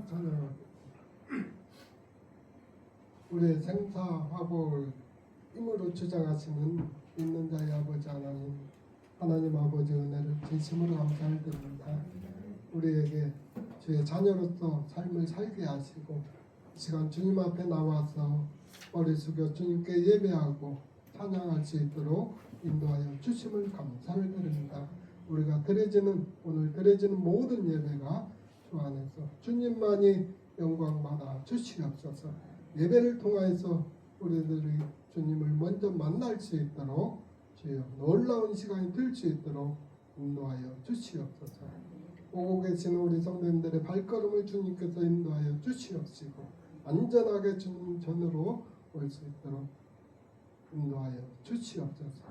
찬양합니다. 우리의 생사화복을 힘으로 주장하시는 믿는 자의 아버지 하나님 아버지 은혜를 진심으로 감사드립니다. 우리에게 주의 자녀로서 삶을 살게 하시고 이 시간 주님 앞에 나와서 머리 숙여 주님께 예배하고 찬양할 수 있도록 인도하여 주심을 감사를 드립니다. 우리가 오늘 드려지는 모든 예배가 주 안에서 주님만이 영광받아 주시옵소서. 예배를 통하여서 우리들이 주님을 먼저 만날 수 있도록 주여 놀라운 시간이 될 수 있도록 인도하여 주시옵소서. 오고 계시는 우리 성도님들의 발걸음을 주님께서 인도하여 주시옵시고 안전하게 주님 전으로 올 수 있도록 인도하여 주시옵소서.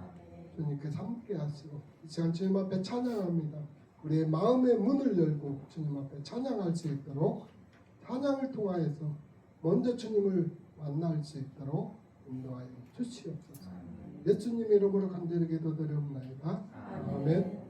주님께서 함께 하시고 이 시간 주님 앞에 찬양합니다. 우리의 마음의 문을 열고 주님 앞에 찬양할 수 있도록 찬양을 통하여서 먼저 주님을 만날 수 있도록 인도하여 주시옵소서. 예수님 이름으로 간절히 기도드리옵나이다. 아멘.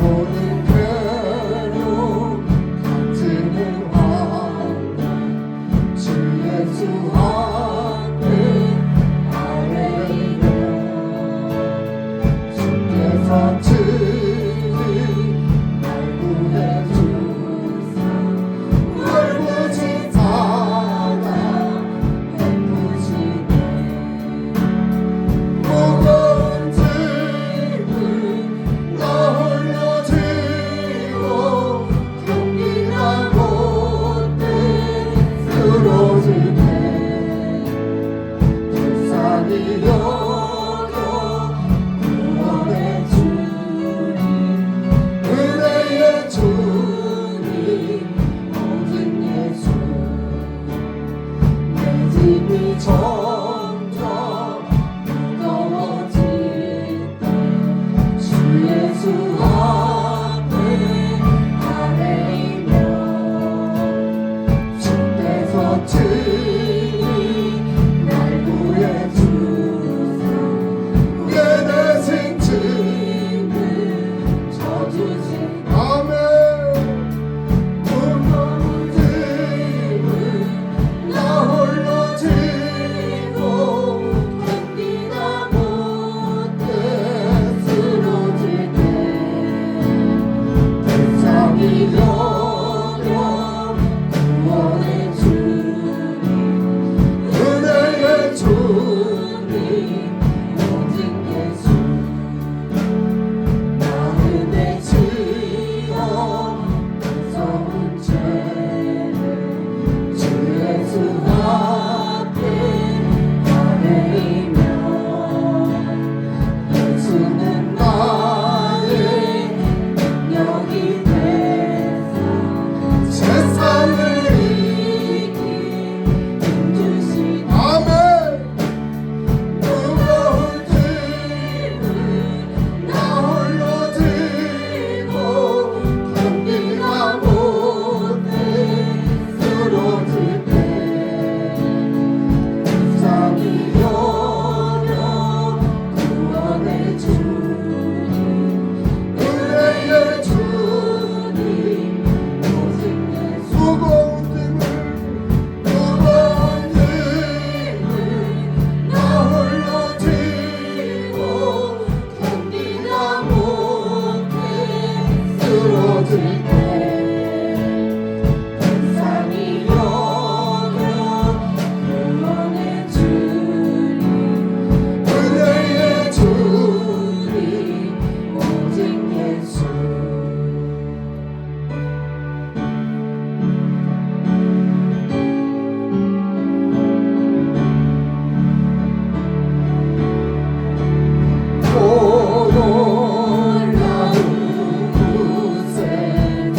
모든 괴로움 같은 환난 주 예수 앞에 아뢰며 주께서 친히 날 구해주사 울부짖 사랑 베푸시네 무거운 짐을 나 홀로 지고 경기가 못돼 쓰러지네 불쌍히 여겨 구원의 주님 은혜의 주님 오직 예수 내 짐이 점점 무거워질 때 주 예수 앞에 아뢰며 주께서 친히 날 구해주사 내 대신 짐을 져주신 아멘 무거운 짐을 나 홀로 지고 견디다 못해 쓰러질 때 불쌍히 여겨 구원의 주님 은혜의 주님 오직 예수 나는 내 지어 무서운 죄를 주 예수 앞에 아뢰며 예수는 나의 능력이 되사 세상을 이길 힘 주신 아멘 무거운 짐을 나 홀로 지고 견디다 못해 쓰러질 때 불쌍히 여겨 구원의 주님 은혜의 주님 오직 예수 무거운 짐을 나 홀로 지고 견디다 못해 쓰러질 때 불쌍히 여겨 구원의 주님 은혜의 주님 오직 예수 또 놀라운 구세주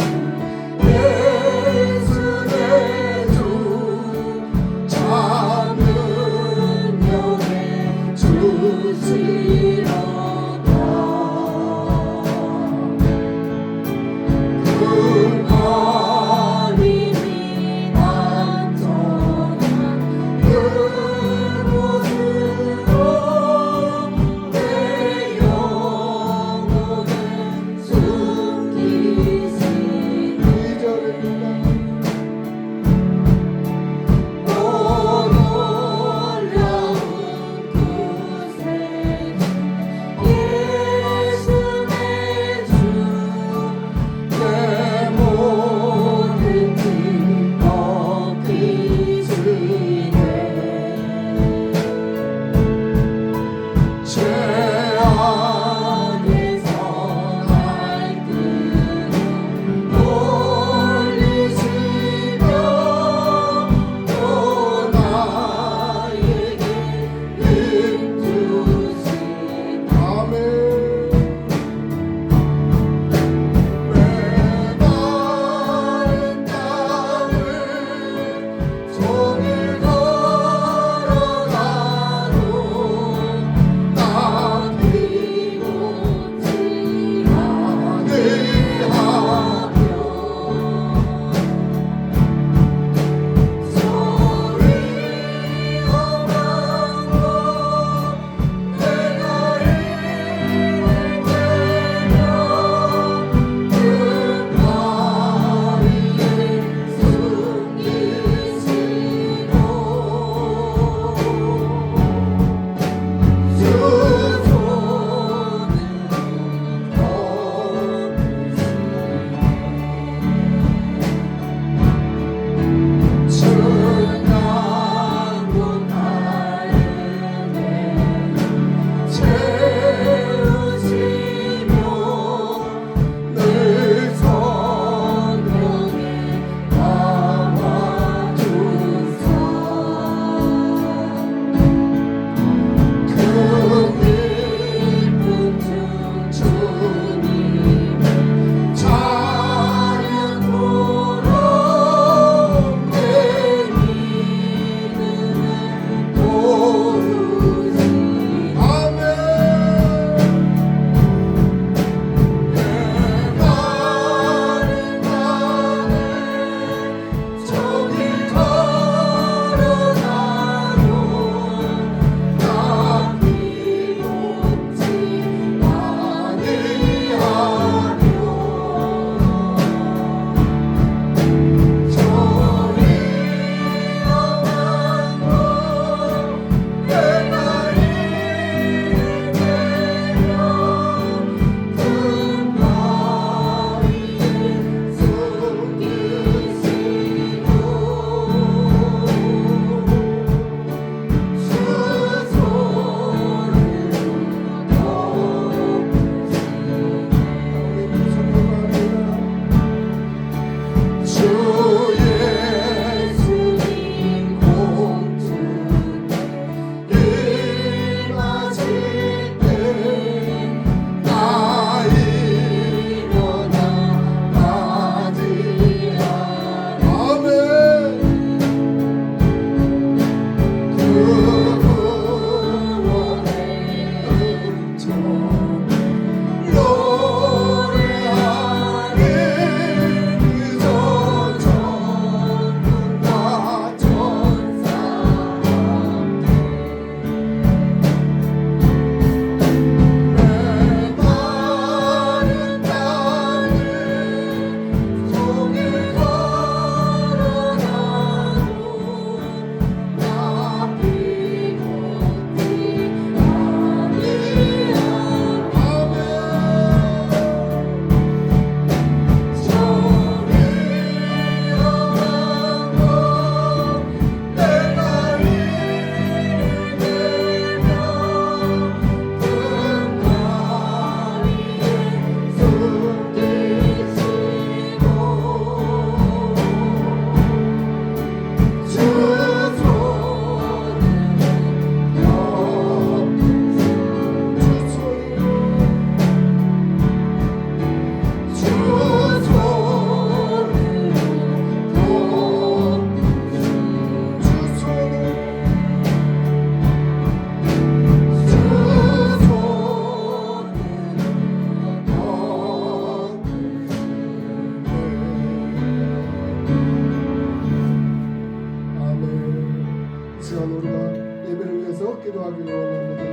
기도하기를 원합니다.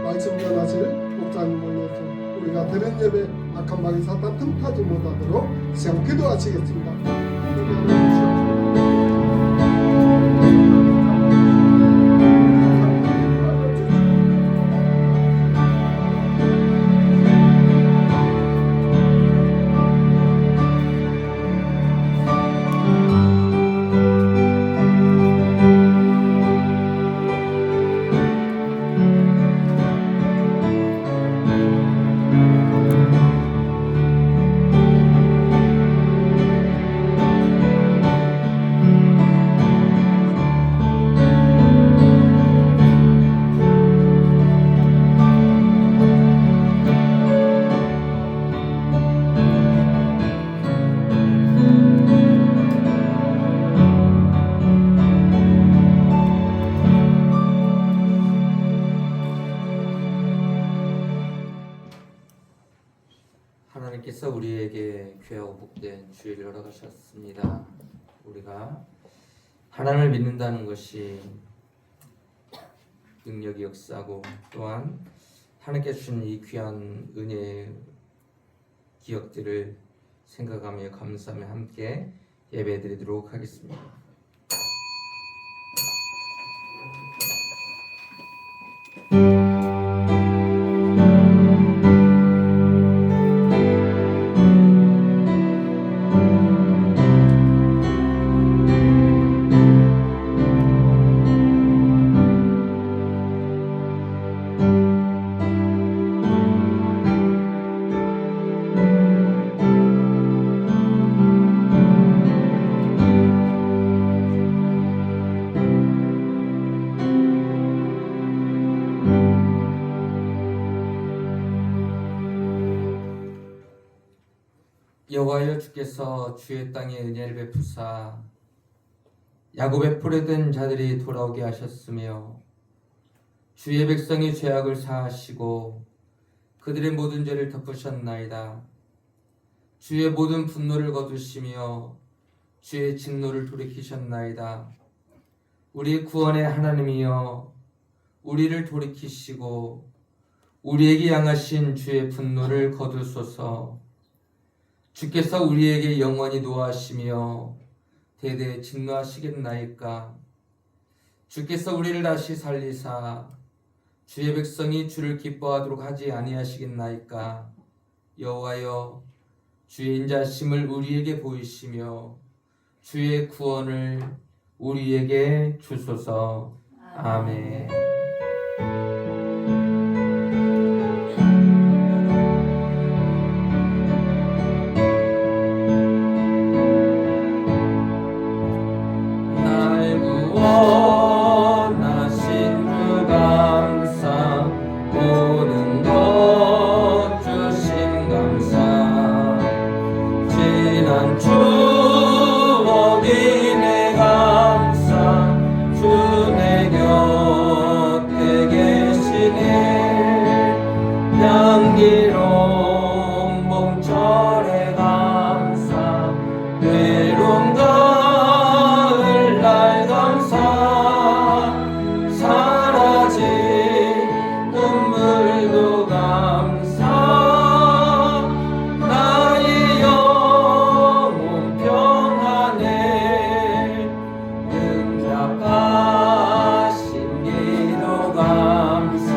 말씀 전하실 목사님을 위해서 우리가 드린 예배 악한 마귀 사탄 틈타지 못하도록 시험 기도하시겠습니다. 하나님께서 우리에게 귀하고 복된 주일을 허락하셨습니다. 우리가 하나님을 믿는다는 것이 능력이 역사고 또한 하나님께서 주신 이 귀한 은혜의 기억들을 생각하며 감사하며 함께 예배드리도록 하겠습니다. 여호와여, 주께서 주의 땅에 은혜를 베푸사 야곱의 포로된 자들이 돌아오게 하셨으며 주의 백성이 죄악을 사하시고 그들의 모든 죄를 덮으셨나이다. 주의 모든 분노를 거두시며 주의 진노를 돌이키셨나이다. 우리 구원의 하나님이여, 우리를 돌이키시고 우리에게 향하신 주의 분노를 거두소서. 주께서 우리에게 영원히 노하시며 대대 진노하시겠나이까. 주께서 우리를 다시 살리사 주의 백성이 주를 기뻐하도록 하지 아니하시겠나이까. 여호와여, 주의 인자심을 우리에게 보이시며 주의 구원을 우리에게 주소서. 아멘. 향기로운 봄철에 감사, 외로운 가을날 감사, 사라진 눈물도 감사, 나의 영혼 평안에 응답하신 기도 감사,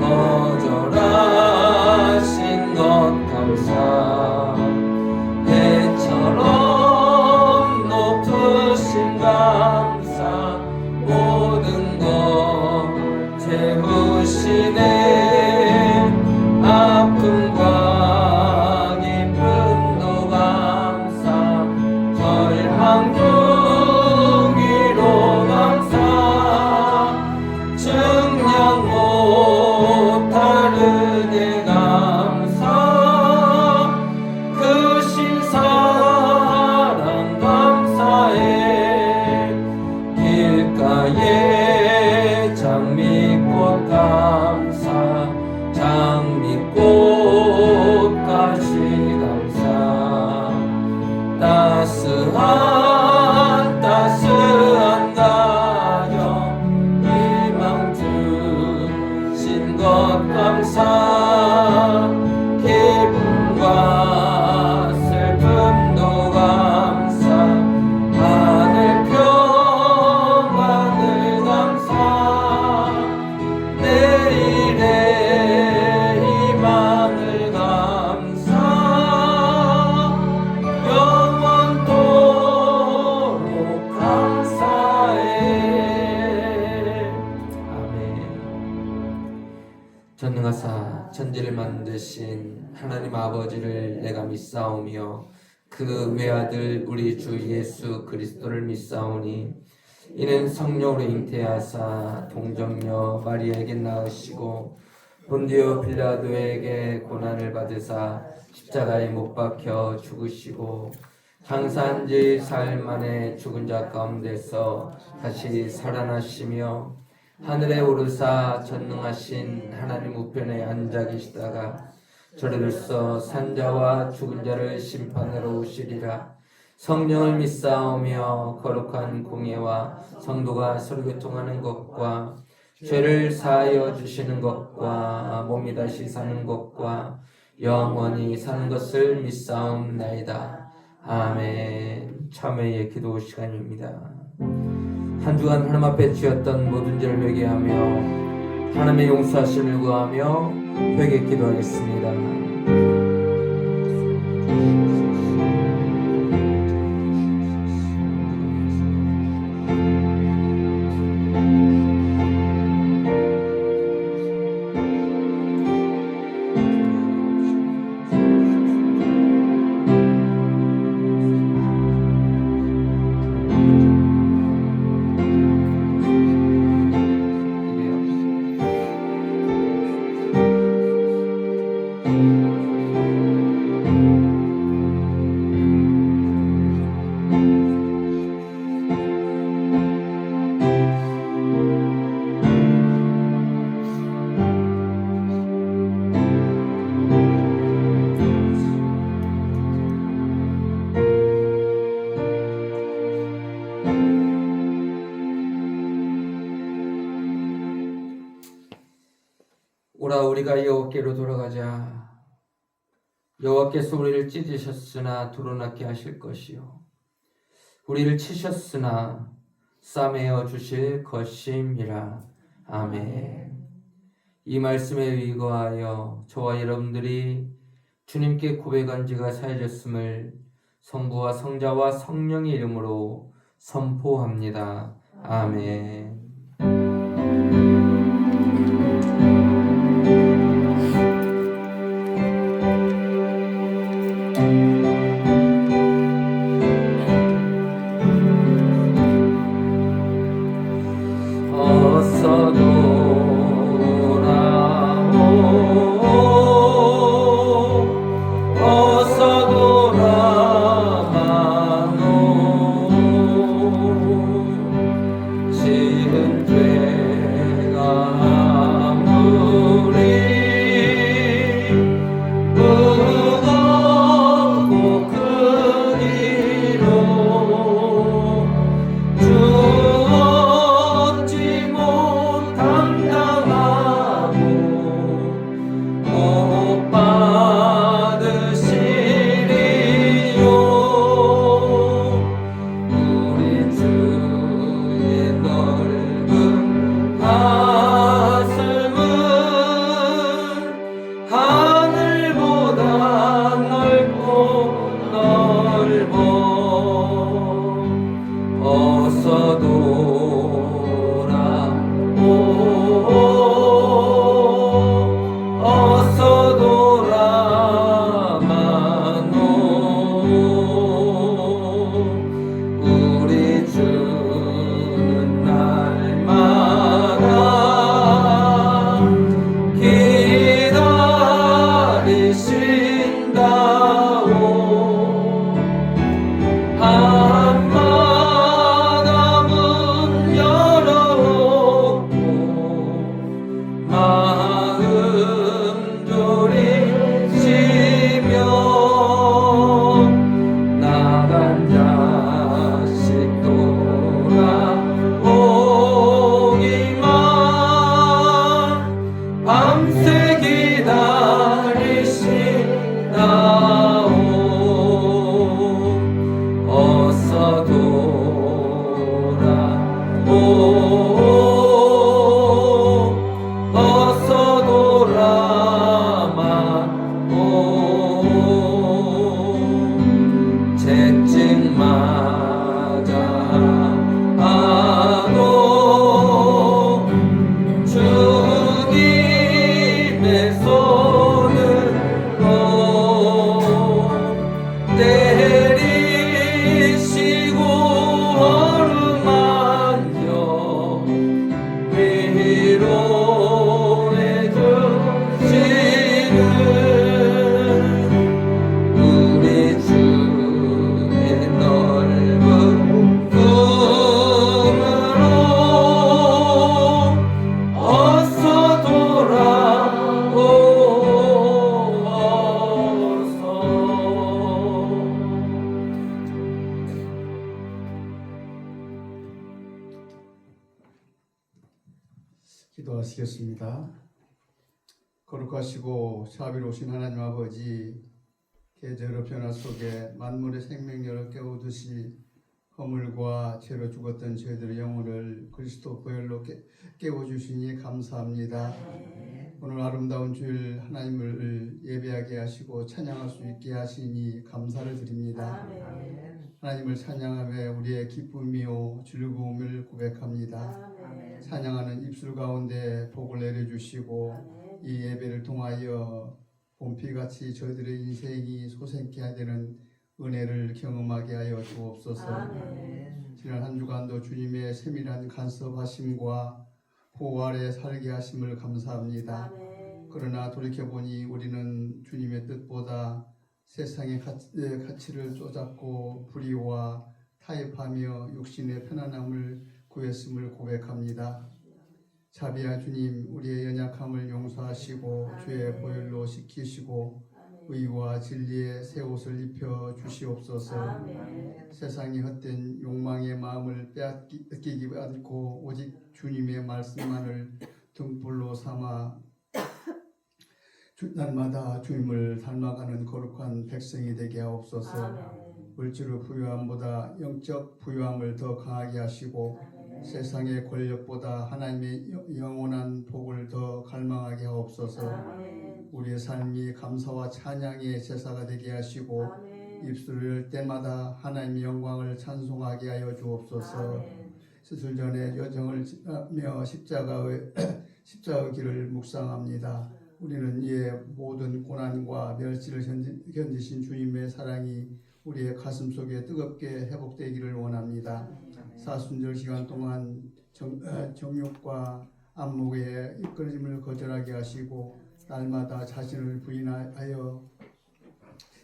거절하신 것 감사, 해처럼 높으신 감사, 모든 것 채우시네. 아픔과 기쁨도 감사, 절망 중위로 감사, 증량 못할 은혜 감사, 그 신사랑 감사해. 길가에 장미꽃 감사, 장미꽃까지 감사, 따스한 가정 희망 주 받으신 하나님 아버지를 내가 믿사오며 그 외아들 우리 주 예수 그리스도를 믿사오니 이는 성령으로 잉태하사 동정녀 마리아에게 낳으시고 본디오 빌라도에게 고난을 받으사 십자가에 못 박혀 죽으시고 장사한 지 사흘 만에 죽은 자 가운데서 다시 살아나시며 하늘에 오르사 전능하신 하나님 우편에 앉아 계시다가 저리로서 산자와 죽은 자를 심판하러 오시리라. 성령을 믿사오며 거룩한 공예와 성도가 서로 교통하는 것과 죄를 사하여 주시는 것과 몸이 다시 사는 것과 영원히 사는 것을 믿사옵나이다. 아멘. 참회의 기도 시간입니다. 한 주간 하나님 앞에 지었던 모든 죄를 회개하며 하나님의 용서하심을 구하며 회개 기도하겠습니다. 오라 우리가 여호와께로 돌아가자. 여호와께서 우리를 찢으셨으나 드러나게 하실 것이요 우리를 치셨으나 싸매어 주실 것임이라. 아멘. 이 말씀에 의거하여 저와 여러분들이 주님께 고백한 지가 사해졌음을 성부와 성자와 성령의 이름으로 선포합니다. 아멘. 내리시고 어루만져 위로해 주시는 우리 주의 넓은 품으로 어서 기도하시겠습니다. 거룩하시고 자비로우신 하나님 아버지, 계절의 변화 속에 만물의 생명력을 깨우듯이 허물과 죄로 죽었던 저희들의 영혼을 그리스도 보혈로 깨워주시니 감사합니다. 오늘 아름다운 주일 하나님을 예배하게 하시고 찬양할 수 있게 하시니 감사를 드립니다. 하나님을 찬양하며 우리의 기쁨이요 즐거움을 고백합니다. 찬양하는 입술 가운데 복을 내려주시고 이 예배를 통하여 봄비같이 저희들의 인생이 솟게 하되는 은혜를 경험하게 하여 주옵소서. 지난 한 주간도 주님의 세밀한 간섭하심과 보호 아래 살게 하심을 감사합니다. 그러나 돌이켜보니 우리는 주님의 뜻보다 세상의 가치를 쪼잡고 불의와 타협하며 육신의 편안함을 구했음을 고백합니다. 자비한 주님, 우리의 연약함을 용서하시고 주의 보혈로 씻기시고 의와 진리의 새 옷을 입혀 주시옵소서. 세상의 헛된 욕망의 마음을 빼앗기지 않고 오직 주님의 말씀만을 등불로 삼아 날마다 주님을 닮아가는 거룩한 백성이 되게 하옵소서. 물질의 부유함보다 영적 부유함을 더 강하게 하시고 세상의 권력보다 하나님의 영원한 복을 더 갈망하게 하옵소서. 우리의 삶이 감사와 찬양의 제사가 되게 하시고 입술을 열 때마다 하나님의 영광을 찬송하게 하여 주옵소서. 수술 전에 여정을 지나며 십자가의 길을 묵상합니다. 우리는 이에 모든 고난과 멸시를 견디신 주님의 사랑이 우리의 가슴 속에 뜨겁게 회복되기를 원합니다. 사순절 시간 동안 정욕과 안목의 이끌림을 거절하게 하시고 날마다 자신을 부인하여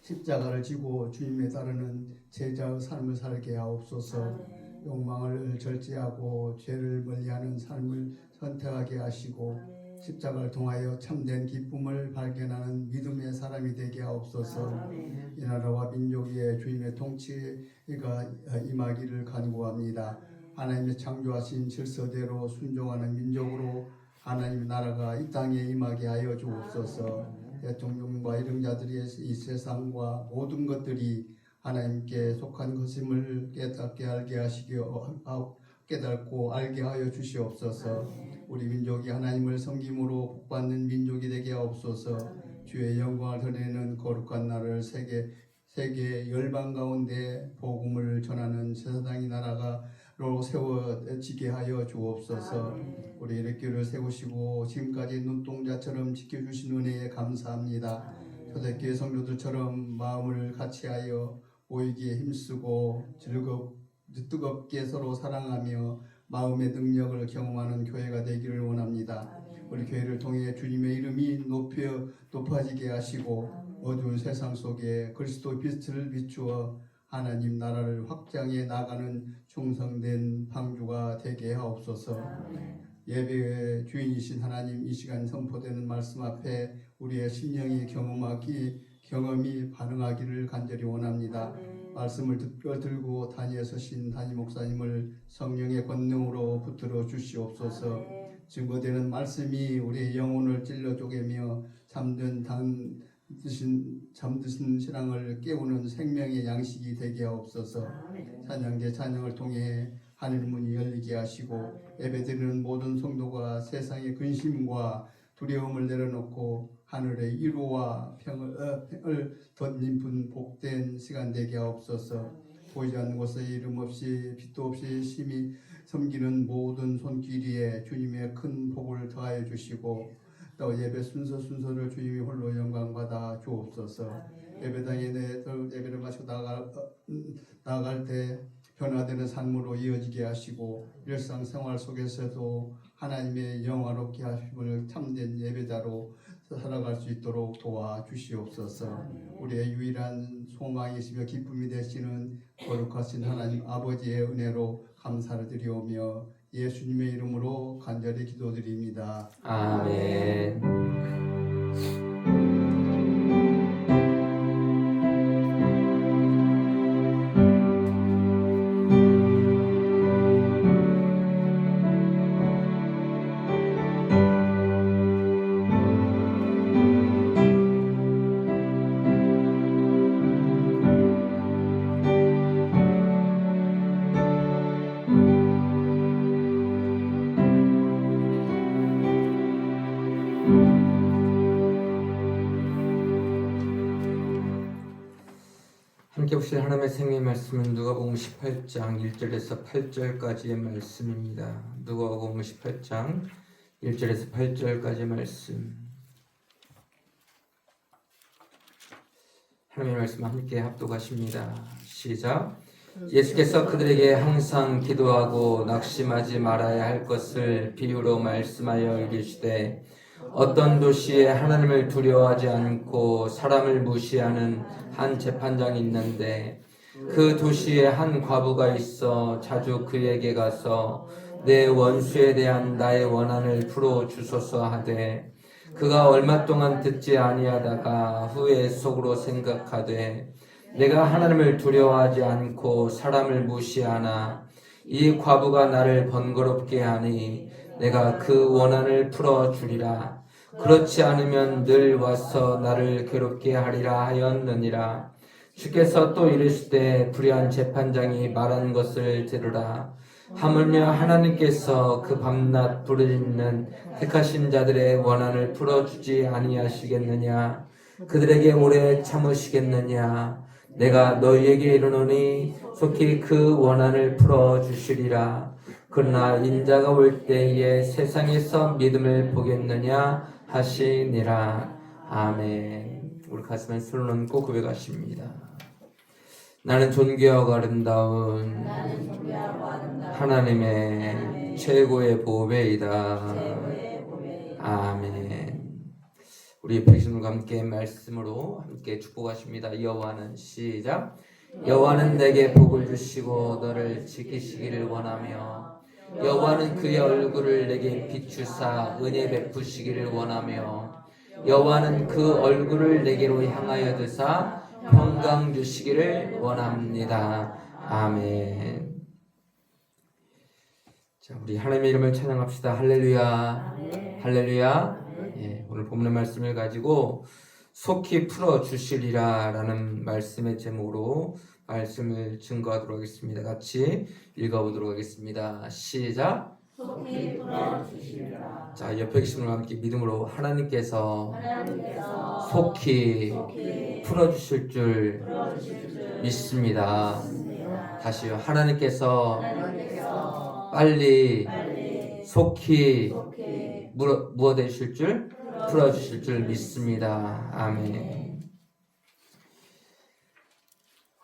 십자가를 지고 주님에 따르는 제자의 삶을 살게 하옵소서. 욕망을 절제하고 죄를 멀리하는 삶을 선택하게 하시고 십자가를 통하여 참된 기쁨을 발견하는 믿음의 사람이 되게 하옵소서. 이 나라와 민족 위에 주님의 통치가 임하기를 간구합니다. 하나님의 창조하신 질서대로 순종하는 민족으로 하나님의 나라가 이 땅에 임하게 하여 주옵소서. 대통령과 이릉자들이 이 세상과 모든 것들이 하나님께 속한 것임을 깨닫고 알게 하여 주시옵소서. 우리 민족이 하나님을 섬김으로 복받는 민족이 되게 하옵소서. 주의 영광을 드러내는 거룩한 나라를 세계 열방 가운데 복음을 전하는 제사장의 나라가로 세워지게 하여 주옵소서. 우리 이렇게를 세우시고 지금까지 눈동자처럼 지켜주신 은혜에 감사합니다. 초대교회 성도들처럼 마음을 같이하여 모이기에 힘쓰고 뜨겁게 서로 사랑하며 마음의 능력을 경험하는 교회가 되기를 원합니다. 우리 교회를 통해 주님의 이름이 높아지게 하시고 어두운 세상 속에 그리스도 빛을 비추어 하나님 나라를 확장해 나가는 충성된 방주가 되게 하옵소서. 예배의 주인이신 하나님, 이 시간 선포되는 말씀 앞에 우리의 심령이 경험이 반응하기를 간절히 원합니다. 말씀을 들고 단위에 서신 담임 목사님을 성령의 권능으로 붙들어 주시옵소서. 증거되는 말씀이 우리의 영혼을 찔러 쪼개며 잠드신 신앙을 깨우는 생명의 양식이 되게 하옵소서. 찬양제 찬양을 통해 하늘 문이 열리게 하시고 예배드리는 모든 성도가 세상의 근심과 두려움을 내려놓고 하늘의 위로와 평을 덧입은 복된 시간 되게 하옵소서. 보이지 않는 곳에 이름 없이 빛도 없이 심히 섬기는 모든 손길이에 주님의 큰 복을 더하여 주시고 또 예배 순서를 주님이 홀로 영광받아 주옵소서. 예배당에 내들 예배를 마치고 나갈 때 변화되는 삶으로 이어지게 하시고 일상생활 속에서도 하나님의 영화롭게 하심을 참된 예배자로 살아갈 수 있도록 도와주시옵소서. 우리의 유일한 소망이시며 기쁨이 되시는 거룩하신 하나님 아버지의 은혜로 감사를 드리오며 예수님의 이름으로 간절히 기도드립니다. 아멘. 함께 보실 하나님의 생명의 말씀은 누가복음 18장 1절에서 8절까지의 말씀입니다. 누가복음 18장 1절에서 8절까지의 말씀. 하나님의 말씀 함께 합독하십니다. 시작. 예수께서 그들에게 항상 기도하고 낙심하지 말아야 할 것을 비유로 말씀하여 이르시되 어떤 도시에 하나님을 두려워하지 않고 사람을 무시하는 한 재판장이 있는데 그 도시에 한 과부가 있어 자주 그에게 가서 내 원수에 대한 나의 원한을 풀어 주소서 하되 그가 얼마 동안 듣지 아니하다가 후에 속으로 생각하되 내가 하나님을 두려워하지 않고 사람을 무시하나 이 과부가 나를 번거롭게 하니 내가 그 원한을 풀어 주리라. 그렇지 않으면 늘 와서 나를 괴롭게 하리라 하였느니라. 주께서 또 이르시되 불의한 재판장이 말한 것을 들으라. 하물며 하나님께서 그 밤낮 부르짖는 택하신 자들의 원한을 풀어주지 아니하시겠느냐. 그들에게 오래 참으시겠느냐. 내가 너희에게 이르노니 속히 그 원한을 풀어주시리라. 그러나 인자가 올 때에 세상에서 믿음을 보겠느냐 하시니라. 아멘. 우리 가슴에 손을 얹고 고백하십니다. 나는 존귀하고 아름다운 하나님의 최고의 보배이다. 아멘. 우리 백성들과 함께 말씀으로 함께 축복하십니다. 여호와는 시작. 여호와는 내게 복을 주시고 너를 지키시기를 원하며 여호와는 그의 얼굴을 내게 비추사 은혜 베푸시기를 원하며 여호와는 그 얼굴을 내게로 향하여 드사 평강 주시기를 원합니다. 아멘. 자, 우리 하나님의 이름을 찬양합시다. 할렐루야. 할렐루야. 예, 오늘 본문의 말씀을 가지고 속히 풀어 주시리라 라는 말씀의 제목으로 말씀을 증거하도록 하겠습니다. 같이 읽어보도록 하겠습니다. 시작. 속히 풀어주시리라. 자, 옆에 계신 분과 함께 믿음으로 하나님께서 속히 풀어주실 줄 믿습니다. 다시요. 하나님께서 빨리 속히 무엇 되실 줄 풀어주실 줄 믿습니다. 아멘.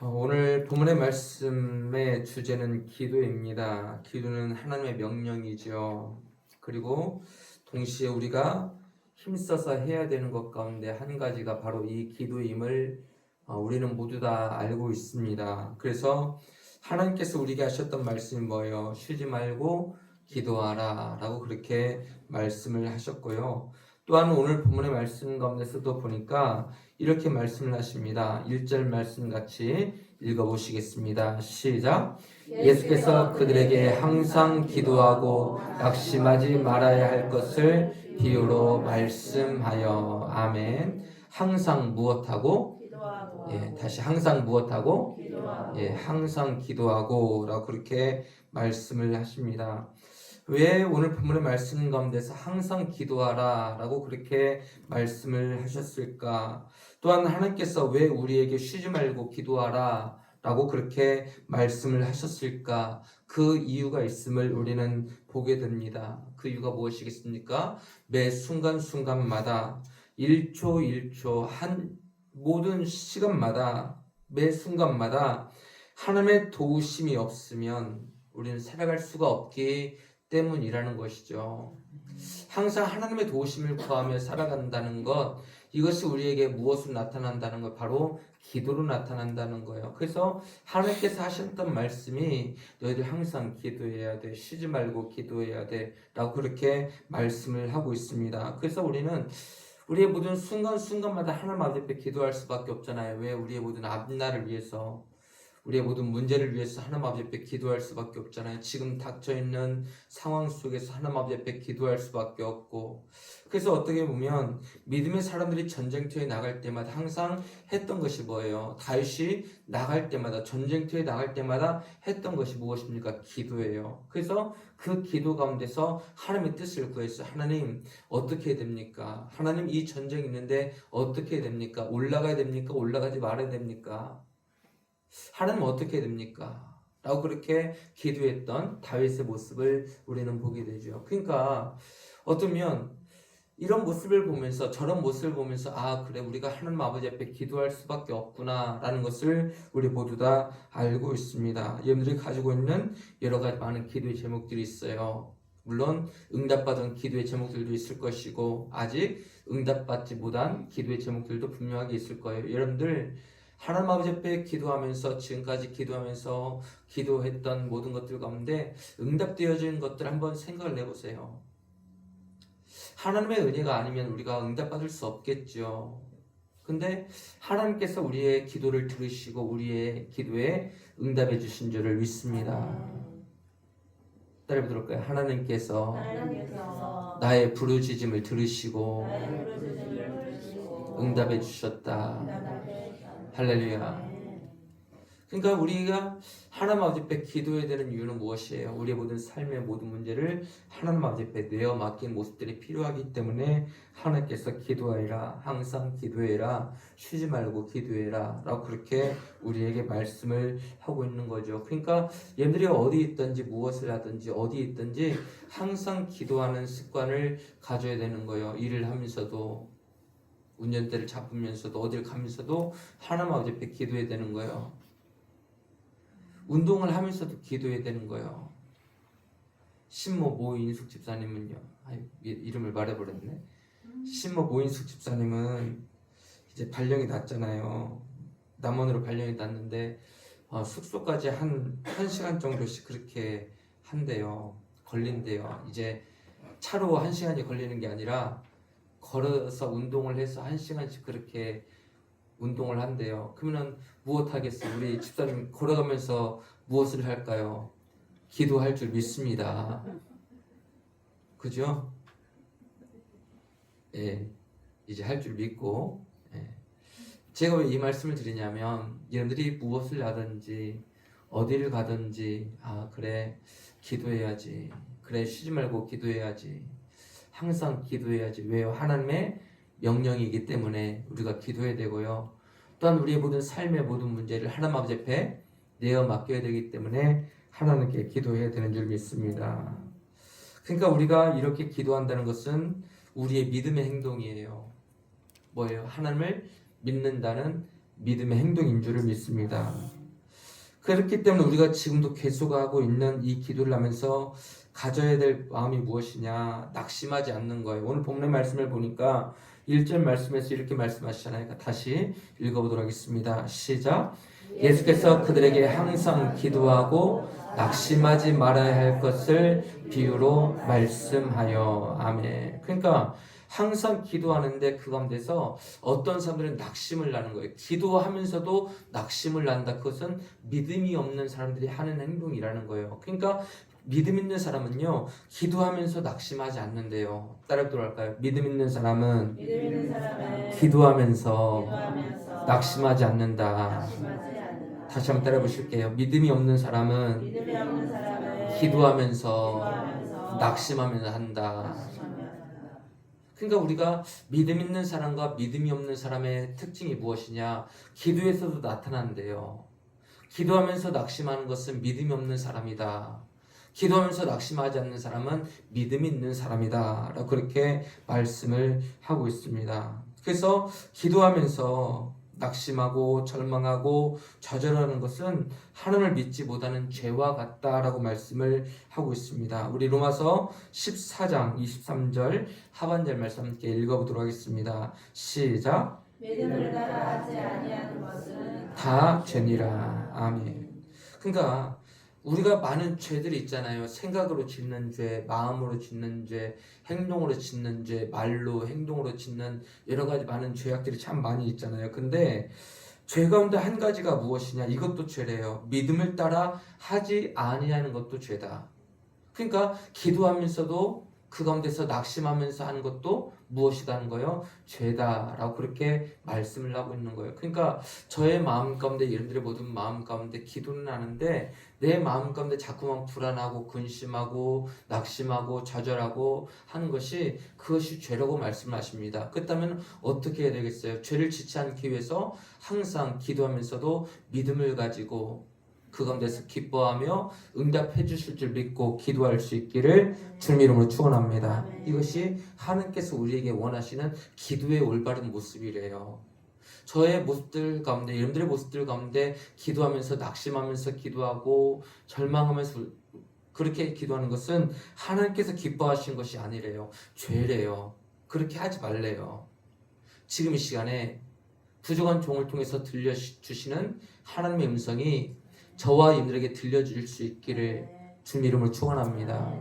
오늘 본문의 말씀의 주제는 기도입니다. 기도는 하나님의 명령이죠. 그리고 동시에 우리가 힘써서 해야 되는 것 가운데 한 가지가 바로 이 기도임을 우리는 모두 다 알고 있습니다. 그래서 하나님께서 우리에게 하셨던 말씀이 뭐예요? 쉬지 말고 기도하라 라고 그렇게 말씀을 하셨고요. 또한 오늘 본문의 말씀 가운데서도 보니까 이렇게 말씀을 하십니다. 1절 말씀 같이 읽어보시겠습니다. 시작. 예수께서 그들에게 항상 기도하고 낙심하지 말아야 할 것을 비유로 말씀하여. 아멘. 항상 무엇하고? 예, 다시 항상 무엇하고? 예, 항상 기도하고 라고 그렇게 말씀을 하십니다. 왜 오늘 본문의 말씀 가운데서 항상 기도하라 라고 그렇게 말씀을 하셨을까? 또한 하나님께서 왜 우리에게 쉬지 말고 기도하라 라고 그렇게 말씀을 하셨을까? 그 이유가 있음을 우리는 보게 됩니다. 그 이유가 무엇이겠습니까? 매 순간순간마다 1초 1초 한 모든 시간마다 매 순간마다 하나님의 도우심이 없으면 우리는 살아갈 수가 없기 때문이라는 것이죠. 항상 하나님의 도우심을 구하며 살아간다는 것, 이것이 우리에게 무엇으로 나타난다는 것, 바로 기도로 나타난다는 거예요. 그래서 하나님께서 하셨던 말씀이 너희들 항상 기도해야 돼, 쉬지 말고 기도해야 돼 라고 그렇게 말씀을 하고 있습니다. 그래서 우리는 우리의 모든 순간순간마다 하나님 앞에 기도할 수밖에 없잖아요. 왜? 우리의 모든 앞날을 위해서, 우리의 모든 문제를 위해서 하나님 앞에 기도할 수밖에 없잖아요. 지금 닥쳐있는 상황 속에서 하나님 앞에 기도할 수밖에 없고, 그래서 어떻게 보면 믿음의 사람들이 전쟁터에 나갈 때마다 항상 했던 것이 뭐예요? 다윗이 나갈 때마다, 전쟁터에 나갈 때마다 했던 것이 무엇입니까? 기도예요. 그래서 그 기도 가운데서 하나님의 뜻을 구했어요. 하나님 어떻게 해야 됩니까? 하나님 이 전쟁이 있는데 어떻게 해야 됩니까? 올라가야 됩니까? 올라가지 말아야 됩니까? 하나님 어떻게 해야 됩니까? 라고 그렇게 기도했던 다윗의 모습을 우리는 보게 되죠. 그러니까 어쩌면 이런 모습을 보면서, 저런 모습을 보면서, 아 그래, 우리가 하나님 아버지 앞에 기도할 수밖에 없구나 라는 것을 우리 모두 다 알고 있습니다. 여러분들이 가지고 있는 여러 가지 많은 기도의 제목들이 있어요. 물론 응답받은 기도의 제목들도 있을 것이고, 아직 응답받지 못한 기도의 제목들도 분명하게 있을 거예요. 여러분들 하나님 아버지 앞에 기도하면서, 지금까지 기도하면서 기도했던 모든 것들 가운데 응답되어진 것들 한번 생각을 해보세요. 하나님의 은혜가 아니면 우리가 응답받을 수 없겠죠. 근데 하나님께서 우리의 기도를 들으시고 우리의 기도에 응답해 주신 줄을 믿습니다. 따라 부를까요? 하나님께서 나의 부르짖음을 들으시고 응답해 주셨다. 할렐루야. 그러니까 우리가 하나님 아버지 앞에 기도해야 되는 이유는 무엇이에요? 우리의 모든 삶의 모든 문제를 하나님 아버지 앞에 내어 맡긴 모습들이 필요하기 때문에 하나님께서 기도하라, 항상 기도해라, 쉬지 말고 기도해라 라고 그렇게 우리에게 말씀을 하고 있는 거죠. 그러니까 얘들이 어디 있든지 무엇을 하든지 어디 있든지 항상 기도하는 습관을 가져야 되는 거예요. 일을 하면서도, 운전대를 잡으면서도, 어딜 가면서도 하나님 아버지 앞에 기도해야 되는 거예요. 운동을 하면서도 기도해야 되는 거예요. 신모 모인숙 집사님은요, 이름을 말해버렸네. 신모 모인숙 집사님은 이제 발령이 났잖아요. 남원으로 발령이 났는데 숙소까지 한 시간 정도씩 그렇게 한대요. 걸린대요. 이제 차로 1시간이 걸리는 게 아니라 걸어서 운동을 해서 1시간씩 그렇게 운동을 한대요. 그러면 무엇 하겠어? 우리 집사님 걸어가면서 무엇을 할까요? 기도할 줄 믿습니다. 그죠? 예, 이제 할 줄 믿고, 예. 제가 왜 이 말씀을 드리냐면, 여러분들이 무엇을 하든지 어디를 가든지, 아 그래, 기도해야지. 그래, 쉬지 말고 기도해야지. 항상 기도해야지. 왜요? 하나님의 명령이기 때문에 우리가 기도해야 되고요. 또한 우리의 모든 삶의 모든 문제를 하나님 아버지 앞에 내어 맡겨야 되기 때문에 하나님께 기도해야 되는 줄 믿습니다. 그러니까 우리가 이렇게 기도한다는 것은 우리의 믿음의 행동이에요. 뭐예요? 하나님을 믿는다는 믿음의 행동인 줄을 믿습니다. 그렇기 때문에 우리가 지금도 계속하고 있는 이 기도를 하면서 가져야 될 마음이 무엇이냐? 낙심하지 않는 거예요. 오늘 본문의 말씀을 보니까 1절 말씀에서 이렇게 말씀하시잖아요. 다시 읽어보도록 하겠습니다. 시작. 예수께서 그들에게 항상 기도하고 낙심하지 말아야 할 것을 비유로 말씀하여. 아멘. 그러니까 항상 기도하는데 그 가운데서 어떤 사람들은 낙심을 나는 거예요. 기도하면서도 낙심을 난다. 그것은 믿음이 없는 사람들이 하는 행동이라는 거예요. 그러니까 믿음 있는 사람은요, 기도하면서 낙심하지 않는데요. 따라하도록 할까요? 믿음 있는 사람은 기도하면서 낙심하지 않는다. 다시 한번 따라 보실게요. 믿음이 없는 사람은 기도하면서 낙심하면서 한다. 그러니까 우리가 믿음 있는 사람과 믿음이 없는 사람의 특징이 무엇이냐? 기도에서도 나타난대요. 기도하면서 낙심하는 것은 믿음이 없는 사람이다. 기도하면서 낙심하지 않는 사람은 믿음이 있는 사람이다 라고 그렇게 말씀을 하고 있습니다. 그래서 기도하면서 낙심하고 절망하고 좌절하는 것은 하나님을 믿지 못하는 죄와 같다라고 말씀을 하고 있습니다. 우리 로마서 14장 23절 하반절 말씀 함께 읽어보도록 하겠습니다. 시작. 믿음을 따라 하지 아니하는 것은 다 죄니라. 아멘. 그러니까 우리가 많은 죄들이 있잖아요. 생각으로 짓는 죄, 마음으로 짓는 죄, 행동으로 짓는 죄, 말로 행동으로 짓는 여러 가지 많은 죄악들이 참 많이 있잖아요. 근데 죄 가운데 한 가지가 무엇이냐? 이것도 죄래요. 믿음을 따라 하지 아니하는 것도 죄다. 그러니까 기도하면서도 그 가운데서 낙심하면서 하는 것도 무엇이다 하는 거예요? 죄다라고 그렇게 말씀을 하고 있는 거예요. 그러니까 저의 마음 가운데, 여러분들의 모든 마음 가운데 기도는 하는데 내 마음 가운데 자꾸만 불안하고 근심하고 낙심하고 좌절하고 하는 것이, 그것이 죄라고 말씀하십니다. 그렇다면 어떻게 해야 되겠어요? 죄를 짓지 않기 위해서 항상 기도하면서도 믿음을 가지고 그 가운데서 기뻐하며 응답해 주실 줄 믿고 기도할 수 있기를 주님 이름으로 축원합니다. 이것이 하나님께서 우리에게 원하시는 기도의 올바른 모습이래요. 저의 모습들 가운데, 여러분들의 모습들 가운데 기도하면서 낙심하면서 기도하고 절망하면서 그렇게 기도하는 것은 하나님께서 기뻐하시는 것이 아니래요. 죄래요. 그렇게 하지 말래요. 지금 이 시간에 부족한 종을 통해서 들려주시는 하나님의 음성이 저와 여러분들에게 들려줄 수 있기를 주님 이름으로 축원합니다.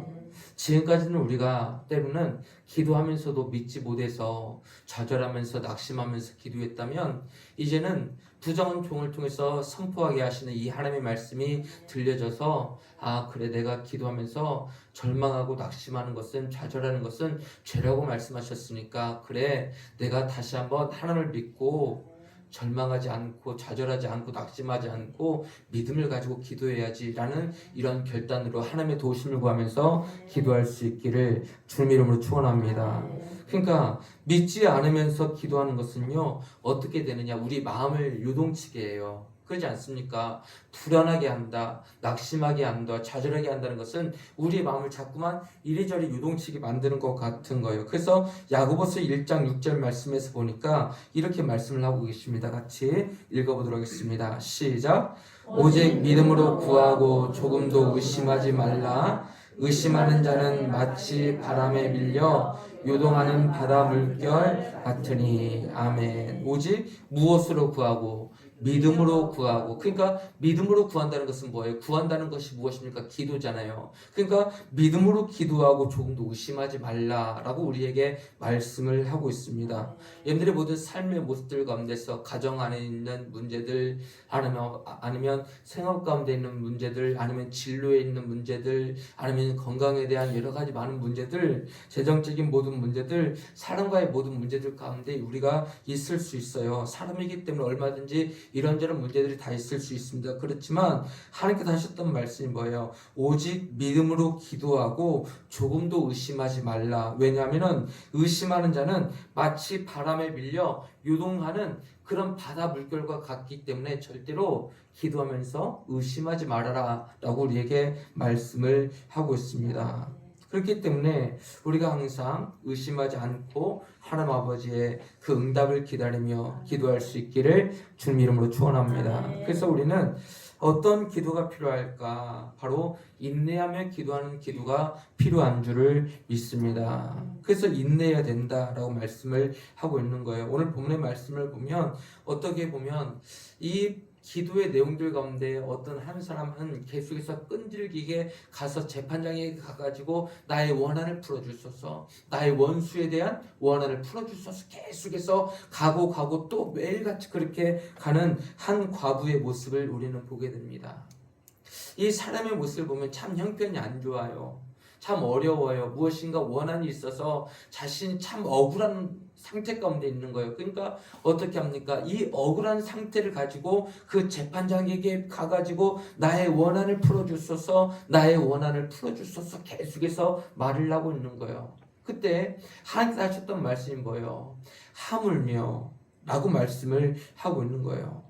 지금까지는 우리가 때로는 기도하면서도 믿지 못해서 좌절하면서 낙심하면서 기도했다면, 이제는 부정한 종을 통해서 선포하게 하시는 이 하나님의 말씀이 들려져서, 아 그래, 내가 기도하면서 절망하고 낙심하는 것은, 좌절하는 것은 죄라고 말씀하셨으니까, 그래 내가 다시 한번 하나님을 믿고 절망하지 않고 좌절하지 않고 낙심하지 않고 믿음을 가지고 기도해야지라는 이런 결단으로 하나님의 도우심을 구하면서 기도할 수 있기를 주님 이름으로 축원합니다. 그러니까 믿지 않으면서 기도하는 것은요, 어떻게 되느냐? 우리 마음을 요동치게 해요. 그렇지 않습니까? 불안하게 한다, 낙심하게 한다, 좌절하게 한다는 것은 우리의 마음을 자꾸만 이리저리 유동치게 만드는 것 같은 거예요. 그래서 야고보서 1장 6절 말씀에서 보니까 이렇게 말씀을 하고 계십니다. 같이 읽어보도록 하겠습니다. 시작. 오직 믿음으로 구하고 조금도 의심하지 말라. 의심하는 자는 마치 바람에 밀려 요동하는 바다 물결 같으니. 아멘. 오직 무엇으로 구하고? 믿음으로 구하고. 그러니까 믿음으로 구한다는 것은 뭐예요? 구한다는 것이 무엇입니까? 기도잖아요. 그러니까 믿음으로 기도하고 조금도 의심하지 말라라고 우리에게 말씀을 하고 있습니다. 여러분들의 모든 삶의 모습들 가운데서 가정 안에 있는 문제들, 아니면 생업 가운데 있는 문제들, 아니면 진로에 있는 문제들, 아니면 건강에 대한 여러 가지 많은 문제들, 재정적인 모든 문제들, 사람과의 모든 문제들 가운데 우리가 있을 수 있어요. 사람이기 때문에 얼마든지 이런저런 문제들이 다 있을 수 있습니다. 그렇지만 하나님께서 하셨던 말씀이 뭐예요? 오직 믿음으로 기도하고 조금도 의심하지 말라. 왜냐하면 의심하는 자는 마치 바람에 밀려 요동하는 그런 바다 물결과 같기 때문에 절대로 기도하면서 의심하지 말아라 라고 우리에게 말씀을 하고 있습니다. 그렇기 때문에 우리가 항상 의심하지 않고 하나님 아버지의 그 응답을 기다리며 기도할 수 있기를 주님 이름으로 축원합니다. 그래서 우리는 어떤 기도가 필요할까? 바로 인내하며 기도하는 기도가 필요한 줄을 믿습니다. 그래서 인내해야 된다라고 말씀을 하고 있는 거예요. 오늘 본문의 말씀을 보면 어떻게 보면 이 기도의 내용들 가운데 어떤 한 사람은 계속해서 끈질기게 가서 재판장에 가가지고 나의 원한을 풀어주소서, 나의 원수에 대한 원한을 풀어주소서 계속해서 가고 또 매일같이 그렇게 가는 한 과부의 모습을 우리는 보게 됩니다. 이 사람의 모습을 보면 참 형편이 안 좋아요. 참 어려워요. 무엇인가 원한이 있어서 자신이 참 억울한 상태 가운데 있는 거예요. 그러니까 어떻게 합니까? 이 억울한 상태를 가지고 그 재판장에게 가가지고 나의 원한을 풀어주소서, 나의 원한을 풀어주소서 계속해서 말을 하고 있는 거예요. 그때 하나님께서 하셨던 말씀이 뭐예요? 하물며 라고 말씀을 하고 있는 거예요.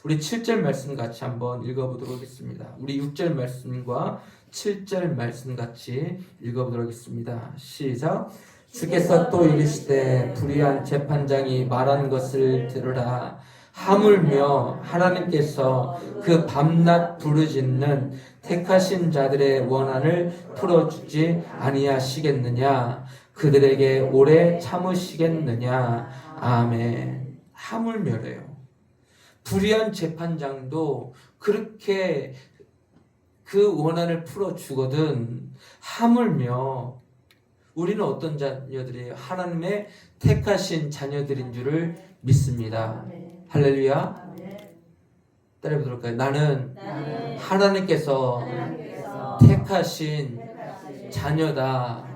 우리 7절 말씀 같이 한번 읽어보도록 하겠습니다. 우리 6절 말씀과 7절 말씀 같이 읽어보도록 하겠습니다. 시작. 주께서 또 이르시되 불의한 재판장이 말한 것을 들으라. 하물며 하나님께서 그 밤낮 부르짖는 택하신 자들의 원한을 풀어주지 아니하시겠느냐? 그들에게 오래 참으시겠느냐? 아멘. 하물며래요. 불의한 재판장도 그렇게 그 원한을 풀어주거든. 하물며 우리는 어떤 자녀들이에요? 하나님의 택하신 자녀들인 줄을 믿습니다. 할렐루야. 따라해보도록까요? 나는 하나님께서 택하신 자녀다.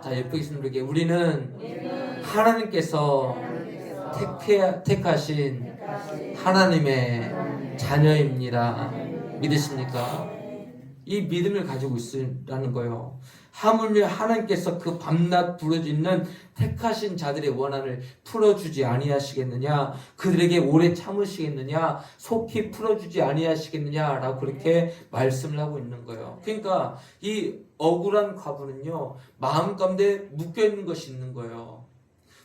자, 옆에 계신 분에게 우리는 하나님께서 택하신 하나님의 자녀입니다. 믿으십니까? 이 믿음을 가지고 있으라는 거예요. 하물며 하나님께서 그 밤낮 부르짖는 택하신 자들의 원한을 풀어주지 아니하시겠느냐? 그들에게 오래 참으시겠느냐? 속히 풀어주지 아니하시겠느냐? 라고 그렇게 말씀을 하고 있는 거예요. 그러니까 이 억울한 과부는요, 마음 가운데 묶여있는 것이 있는 거예요.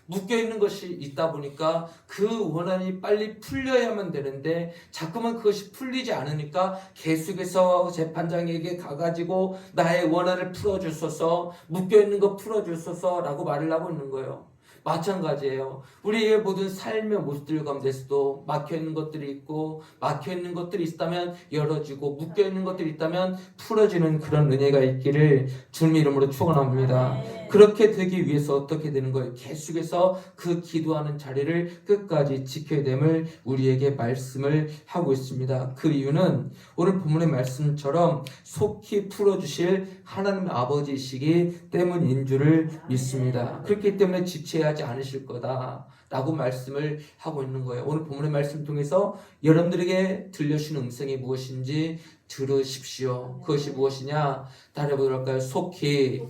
묶여있는 것이 있다 보니까 그 원한이 빨리 풀려야만 되는데 자꾸만 그것이 풀리지 않으니까 계속해서 재판장에게 가가지고 나의 원한을 풀어주소서, 묶여있는 거 풀어주소서 라고 말을 하고 있는 거예요. 마찬가지예요. 우리의 모든 삶의 모습들 가운데서도 막혀있는 것들이 있고, 막혀있는 것들이 있다면 열어지고, 묶여있는 것들이 있다면 풀어지는 그런 은혜가 있기를 주님 이름으로 축원합니다. 그렇게 되기 위해서 어떻게 되는 거예요? 계속해서 그 기도하는 자리를 끝까지 지켜야 됨을 우리에게 말씀을 하고 있습니다. 그 이유는 오늘 본문의 말씀처럼 속히 풀어주실 하나님 아버지이시기 때문인 줄을 믿습니다. 그렇기 때문에 지체하지 않으실 거다 라고 말씀을 하고 있는 거예요. 오늘 본문의 말씀 통해서 여러분들에게 들려주신 음성이 무엇인지 들으십시오. 그것이 무엇이냐? 따라해보도록 할까요? 속히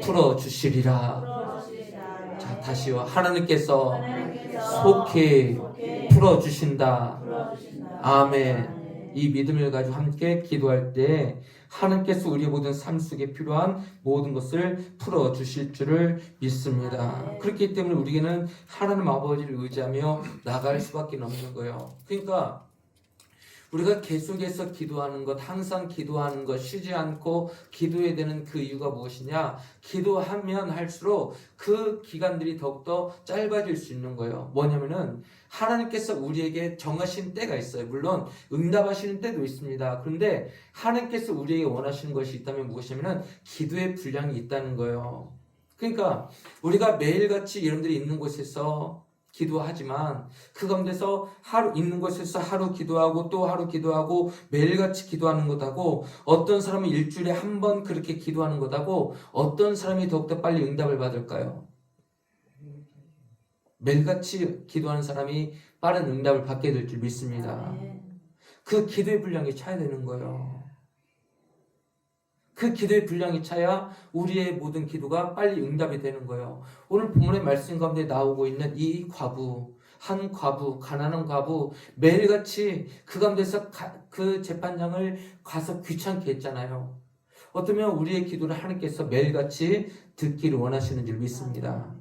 풀어주시리라. 자, 다시요. 하나님께서 속히 풀어주신다. 아멘. 이 믿음을 가지고 함께 기도할 때 하나님께서 우리의 모든 삶 속에 필요한 모든 것을 풀어주실 줄을 믿습니다. 그렇기 때문에 우리에게는 하나님 아버지를 의지하며 나갈 수밖에 없는 거예요. 그러니까 우리가 계속해서 기도하는 것, 항상 기도하는 것, 쉬지 않고 기도해야 되는 그 이유가 무엇이냐? 기도하면 할수록 그 기간들이 더욱더 짧아질 수 있는 거예요. 뭐냐면은 하나님께서 우리에게 정하신 때가 있어요. 물론 응답하시는 때도 있습니다. 그런데 하나님께서 우리에게 원하시는 것이 있다면 무엇이냐면은 기도의 분량이 있다는 거예요. 그러니까 우리가 매일같이 여러분들이 있는 곳에서 기도하지만 그 가운데서 하루 있는 곳에서 하루 기도하고 또 하루 기도하고 매일같이 기도하는 것하고 어떤 사람은 일주일에 한 번 그렇게 기도하는 것하고 어떤 사람이 더욱더 빨리 응답을 받을까요? 매일같이 기도하는 사람이 빠른 응답을 받게 될 줄 믿습니다. 그 기도의 분량이 차야 되는 거예요. 그 기도의 분량이 차야 우리의 모든 기도가 빨리 응답이 되는 거예요. 오늘 본문의 말씀 가운데 나오고 있는 이 과부, 한 과부, 가난한 과부, 매일같이 그 가운데서 그 재판장을 가서 귀찮게 했잖아요. 어쩌면 우리의 기도를 하나님께서 매일같이 듣기를 원하시는 줄 믿습니다.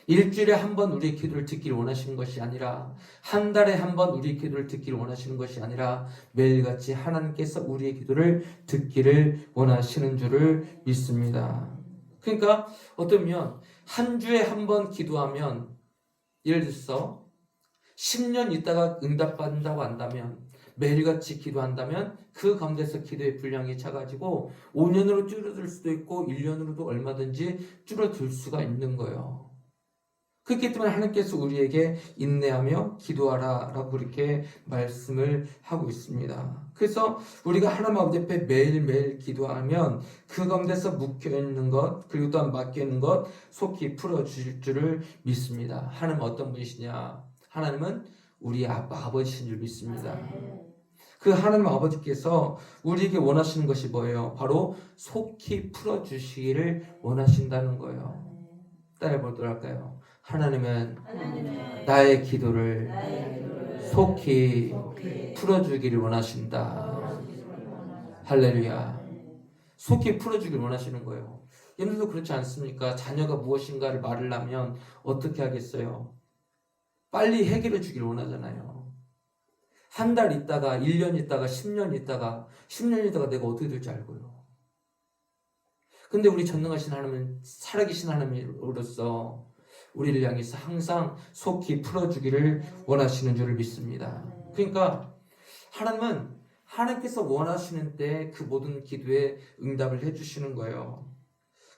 일주일에 한 번 우리의 기도를 듣기를 원하시는 것이 아니라 한 달에 한 번 우리의 기도를 듣기를 원하시는 것이 아니라 매일같이 하나님께서 우리의 기도를 듣기를 원하시는 줄을 믿습니다. 그러니까 어쩌면 한 주에 한 번 기도하면 예를 들어서 10년 있다가 응답받는다고 한다면 매일같이 기도한다면 그 가운데서 기도의 분량이 차가지고 5년으로 줄어들 수도 있고 1년으로도 얼마든지 줄어들 수가 있는 거예요. 그렇기 때문에 하나님께서 우리에게 인내하며 기도하라 라고 그렇게 말씀을 하고 있습니다. 그래서 우리가 하나님 아버지 앞에 매일매일 기도하면 그 가운데서 묵혀있는 것 그리고 또한 막혀있는 것 속히 풀어주실 줄을 믿습니다. 하나님은 어떤 분이시냐? 하나님은 우리 아버지신 줄 믿습니다. 그 하나님 아버지께서 우리에게 원하시는 것이 뭐예요? 바로 속히 풀어주시기를 원하신다는 거예요. 따라해보도록 할까요? 하나님은 나의 기도를 속히 풀어주기를 원하신다. 할렐루야. 속히 풀어주기를 원하시는 거예요. 여러분도 그렇지 않습니까? 자녀가 무엇인가를 말을 하면 어떻게 하겠어요? 빨리 해결해 주기를 원하잖아요. 한 달 있다가 1년 있다가 10년 있다가 10년 있다가 내가 어떻게 될지 알고요. 근데 우리 전능하신 하나님은 살아계신 하나님으로서 우리를 향해서 항상 속히 풀어주기를 원하시는 줄을 믿습니다. 그러니까 하나님은 하나님께서 원하시는 때 그 모든 기도에 응답을 해주시는 거예요.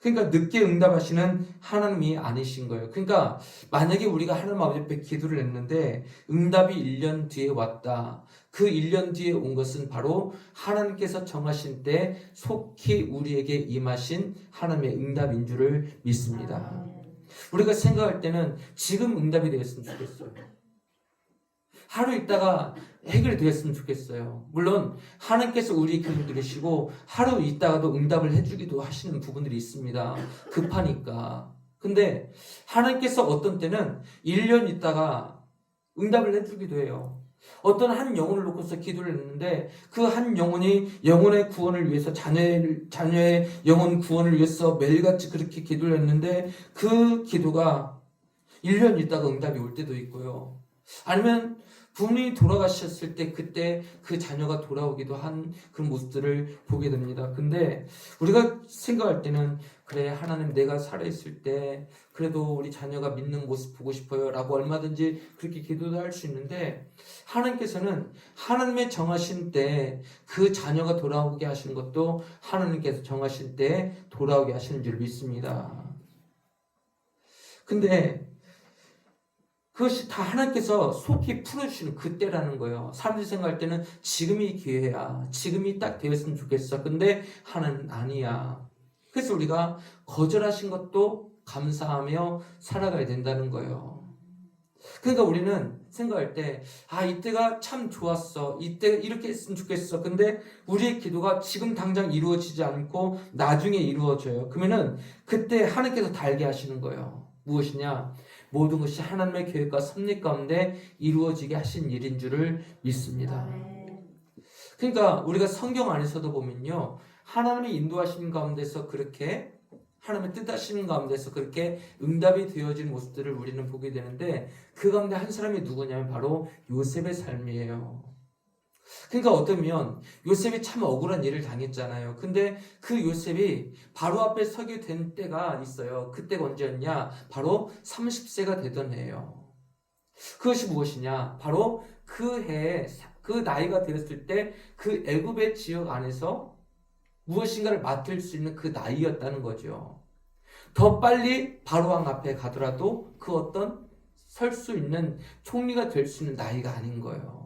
그러니까 늦게 응답하시는 하나님이 아니신 거예요. 그러니까 만약에 우리가 하나님 아버지 앞에 기도를 했는데 응답이 1년 뒤에 왔다. 그 1년 뒤에 온 것은 바로 하나님께서 정하신 때 속히 우리에게 임하신 하나님의 응답인 줄을 믿습니다. 우리가 생각할 때는 지금 응답이 되었으면 좋겠어요. 하루 있다가 해결되었으면 좋겠어요. 물론 하나님께서 우리 기도 들으시고 하루 있다가도 응답을 해주기도 하시는 부분들이 있습니다. 급하니까. 근데 하나님께서 어떤 때는 1년 있다가 응답을 해주기도 해요. 어떤 한 영혼을 놓고서 기도를 했는데 그 한 영혼이 영혼의 구원을 위해서 자녀의 영혼 구원을 위해서 매일같이 그렇게 기도를 했는데 그 기도가 1년 있다가 응답이 올 때도 있고요. 아니면 부모님이 돌아가셨을 때 그때 그 자녀가 돌아오기도 한 그런 모습들을 보게 됩니다. 근데 우리가 생각할 때는 그래 하나님 내가 살아있을 때 그래도 우리 자녀가 믿는 모습 보고 싶어요 라고 얼마든지 그렇게 기도도 할 수 있는데 하나님께서는 하나님의 정하신 때 그 자녀가 돌아오게 하시는 것도 하나님께서 정하신 때 돌아오게 하시는 줄 믿습니다. 근데 그것이 다 하나님께서 속히 풀어주시는 그때라는 거예요. 사람들이 생각할 때는 지금이 기회야. 지금이 딱 되었으면 좋겠어. 근데 하나님은 아니야. 그래서 우리가 거절하신 것도 감사하며 살아가야 된다는 거예요. 그러니까 우리는 생각할 때, 이때가 참 좋았어. 이때 이렇게 했으면 좋겠어. 근데 우리의 기도가 지금 당장 이루어지지 않고 나중에 이루어져요. 그러면은 그때 하나님께서 달게 하시는 거예요. 무엇이냐? 모든 것이 하나님의 계획과 섭리 가운데 이루어지게 하신 일인 줄을 믿습니다. 그러니까 우리가 성경 안에서도 보면요. 하나님의 인도하신 가운데서 그렇게 하나님의 뜻하시는 가운데서 그렇게 응답이 되어진 모습들을 우리는 보게 되는데 그 가운데 한 사람이 누구냐면 바로 요셉의 삶이에요. 그러니까 어쩌면 요셉이 참 억울한 일을 당했잖아요. 근데 그 요셉이 바로 앞에 서게 된 때가 있어요. 그때가 언제였냐? 바로 30세가 되던 해예요. 그것이 무엇이냐? 바로 그 해에 그 나이가 되었을 때 그 애굽의 지역 안에서 무엇인가를 맡을 수 있는 그 나이였다는 거죠. 더 빨리 바로왕 앞에 가더라도 그 어떤 설 수 있는 총리가 될 수 있는 나이가 아닌 거예요.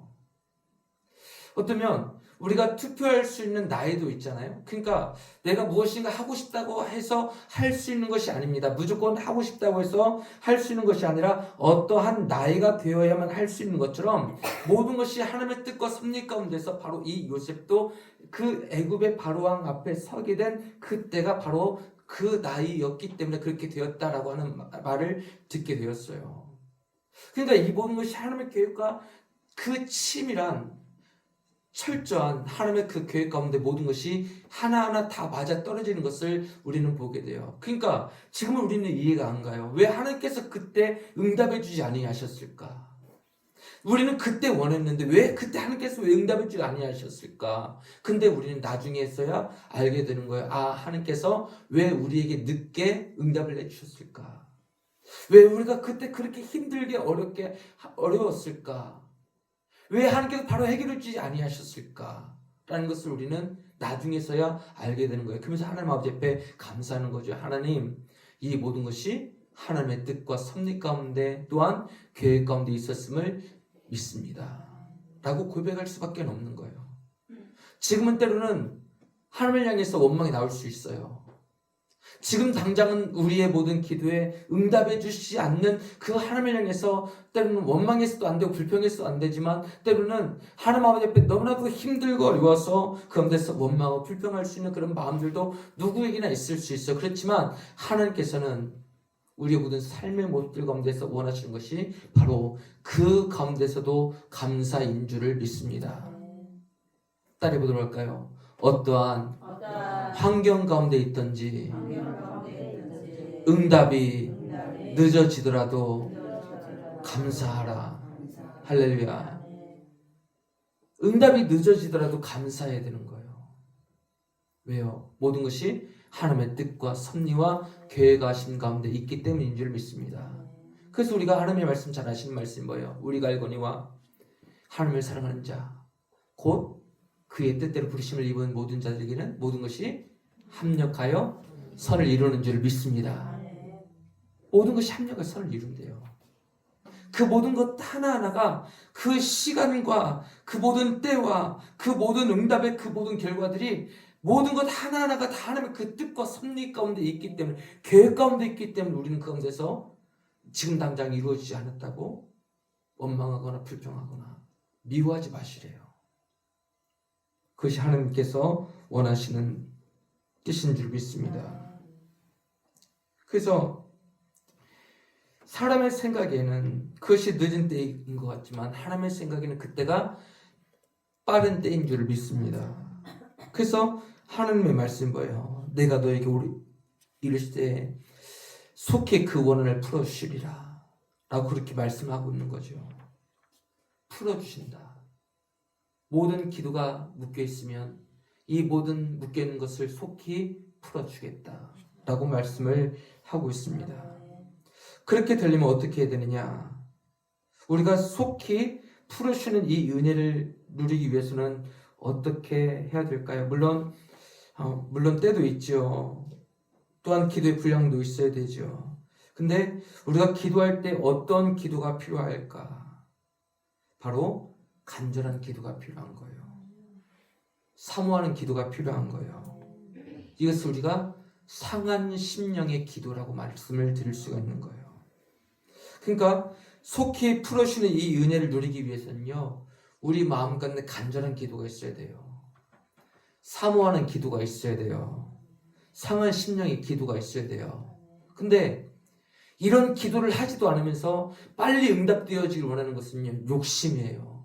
어쩌면 우리가 투표할 수 있는 나이도 있잖아요. 그러니까 내가 무엇인가 하고 싶다고 해서 할 수 있는 것이 아닙니다. 무조건 하고 싶다고 해서 할 수 있는 것이 아니라 어떠한 나이가 되어야만 할 수 있는 것처럼 모든 것이 하나님의 뜻과 섭리 가운데서 바로 이 요셉도 그 애굽의 바로왕 앞에 서게 된 그때가 바로 그 나이였기 때문에 그렇게 되었다라고 하는 말을 듣게 되었어요. 그러니까 이 모든 것이 하나님의 계획과 그 치밀한 철저한 하나님의 그 계획 가운데 모든 것이 하나하나 다 맞아 떨어지는 것을 우리는 보게 돼요. 그러니까 지금은 우리는 이해가 안 가요. 왜 하나님께서 그때 응답해 주지 아니하셨을까? 우리는 그때 원했는데 왜 그때 하나님께서 왜 응답해 주지 아니하셨을까? 근데 우리는 나중에서야 알게 되는 거예요. 하나님께서 왜 우리에게 늦게 응답을 해주셨을까? 왜 우리가 그때 그렇게 힘들게 어려웠을까? 왜 하나님께서 바로 해결해 주지 아니하셨을까? 라는 것을 우리는 나중에서야 알게 되는 거예요. 그러면서 하나님 아버지 앞에 감사하는 거죠. 하나님, 이 모든 것이 하나님의 뜻과 섭리 가운데 또한 계획 가운데 있었음을 믿습니다. 라고 고백할 수밖에 없는 거예요. 지금은 때로는 하나님을 향해서 원망이 나올 수 있어요. 지금 당장은 우리의 모든 기도에 응답해 주시지 않는 그 하나님을 향해서 때로는 원망해서도 안 되고 불평해서도 안 되지만 때로는 하나님 아버지 앞에 너무나도 힘들고 어려워서 그 가운데서 원망하고 불평할 수 있는 그런 마음들도 누구에게나 있을 수 있어요. 그렇지만 하나님께서는 우리의 모든 삶의 모습들 가운데서 원하시는 것이 바로 그 가운데서도 감사인 줄을 믿습니다. 따라해 보도록 할까요? 어떠한 환경 가운데 있든지 응답이 늦어지더라도 감사하라. 할렐루야. 응답이 늦어지더라도 감사해야 되는 거예요. 왜요? 모든 것이 하나님의 뜻과 섭리와 계획하신 가운데 있기 때문인 줄 믿습니다. 그래서 우리가 하나님의 말씀 잘 아시는 말씀이 뭐예요? 우리가 알거니와 하나님을 사랑하는 자 곧 그의 뜻대로 부르심을 입은 모든 자들에게는 모든 것이 합력하여 선을 이루는 줄 믿습니다. 모든 것이 합력해서 선을 이룬대요. 그 모든 것 하나하나가 그 시간과 그 모든 때와 그 모든 응답의 그 모든 결과들이 모든 것 하나하나가 다 하나님의 그 뜻과 섭리 가운데 있기 때문에 계획 가운데 있기 때문에 우리는 그 가운데서 지금 당장 이루어지지 않았다고 원망하거나 불평하거나 미워하지 마시래요. 그것이 하나님께서 원하시는 뜻인 줄 믿습니다. 그래서 사람의 생각에는 그것이 늦은 때인 것 같지만 하나님의 생각에는 그때가 빠른 때인 줄 믿습니다. 그래서 하나님의 말씀이 뭐예요? 내가 너에게 이르실 때 속히 그 원한을 풀어주시리라 라고 그렇게 말씀하고 있는 거죠. 풀어주신다. 모든 기도가 묶여있으면 이 모든 묶여있는 것을 속히 풀어주겠다 라고 말씀을 하고 있습니다. 그렇게 되려면 어떻게 해야 되느냐? 우리가 속히 풀어주시는 이 은혜를 누리기 위해서는 어떻게 해야 될까요? 물론 때도 있죠. 또한 기도의 분량도 있어야 되죠. 근데 우리가 기도할 때 어떤 기도가 필요할까? 바로 간절한 기도가 필요한 거예요. 사모하는 기도가 필요한 거예요. 이것을 우리가 상한 심령의 기도라고 말씀을 드릴 수가 있는 거예요. 그러니까 속히 풀어주시는 이 은혜를 누리기 위해서는요, 우리 마음 가운데 간절한 기도가 있어야 돼요. 사모하는 기도가 있어야 돼요. 상한 심령의 기도가 있어야 돼요. 근데 이런 기도를 하지도 않으면서 빨리 응답되어지길 원하는 것은요, 욕심이에요.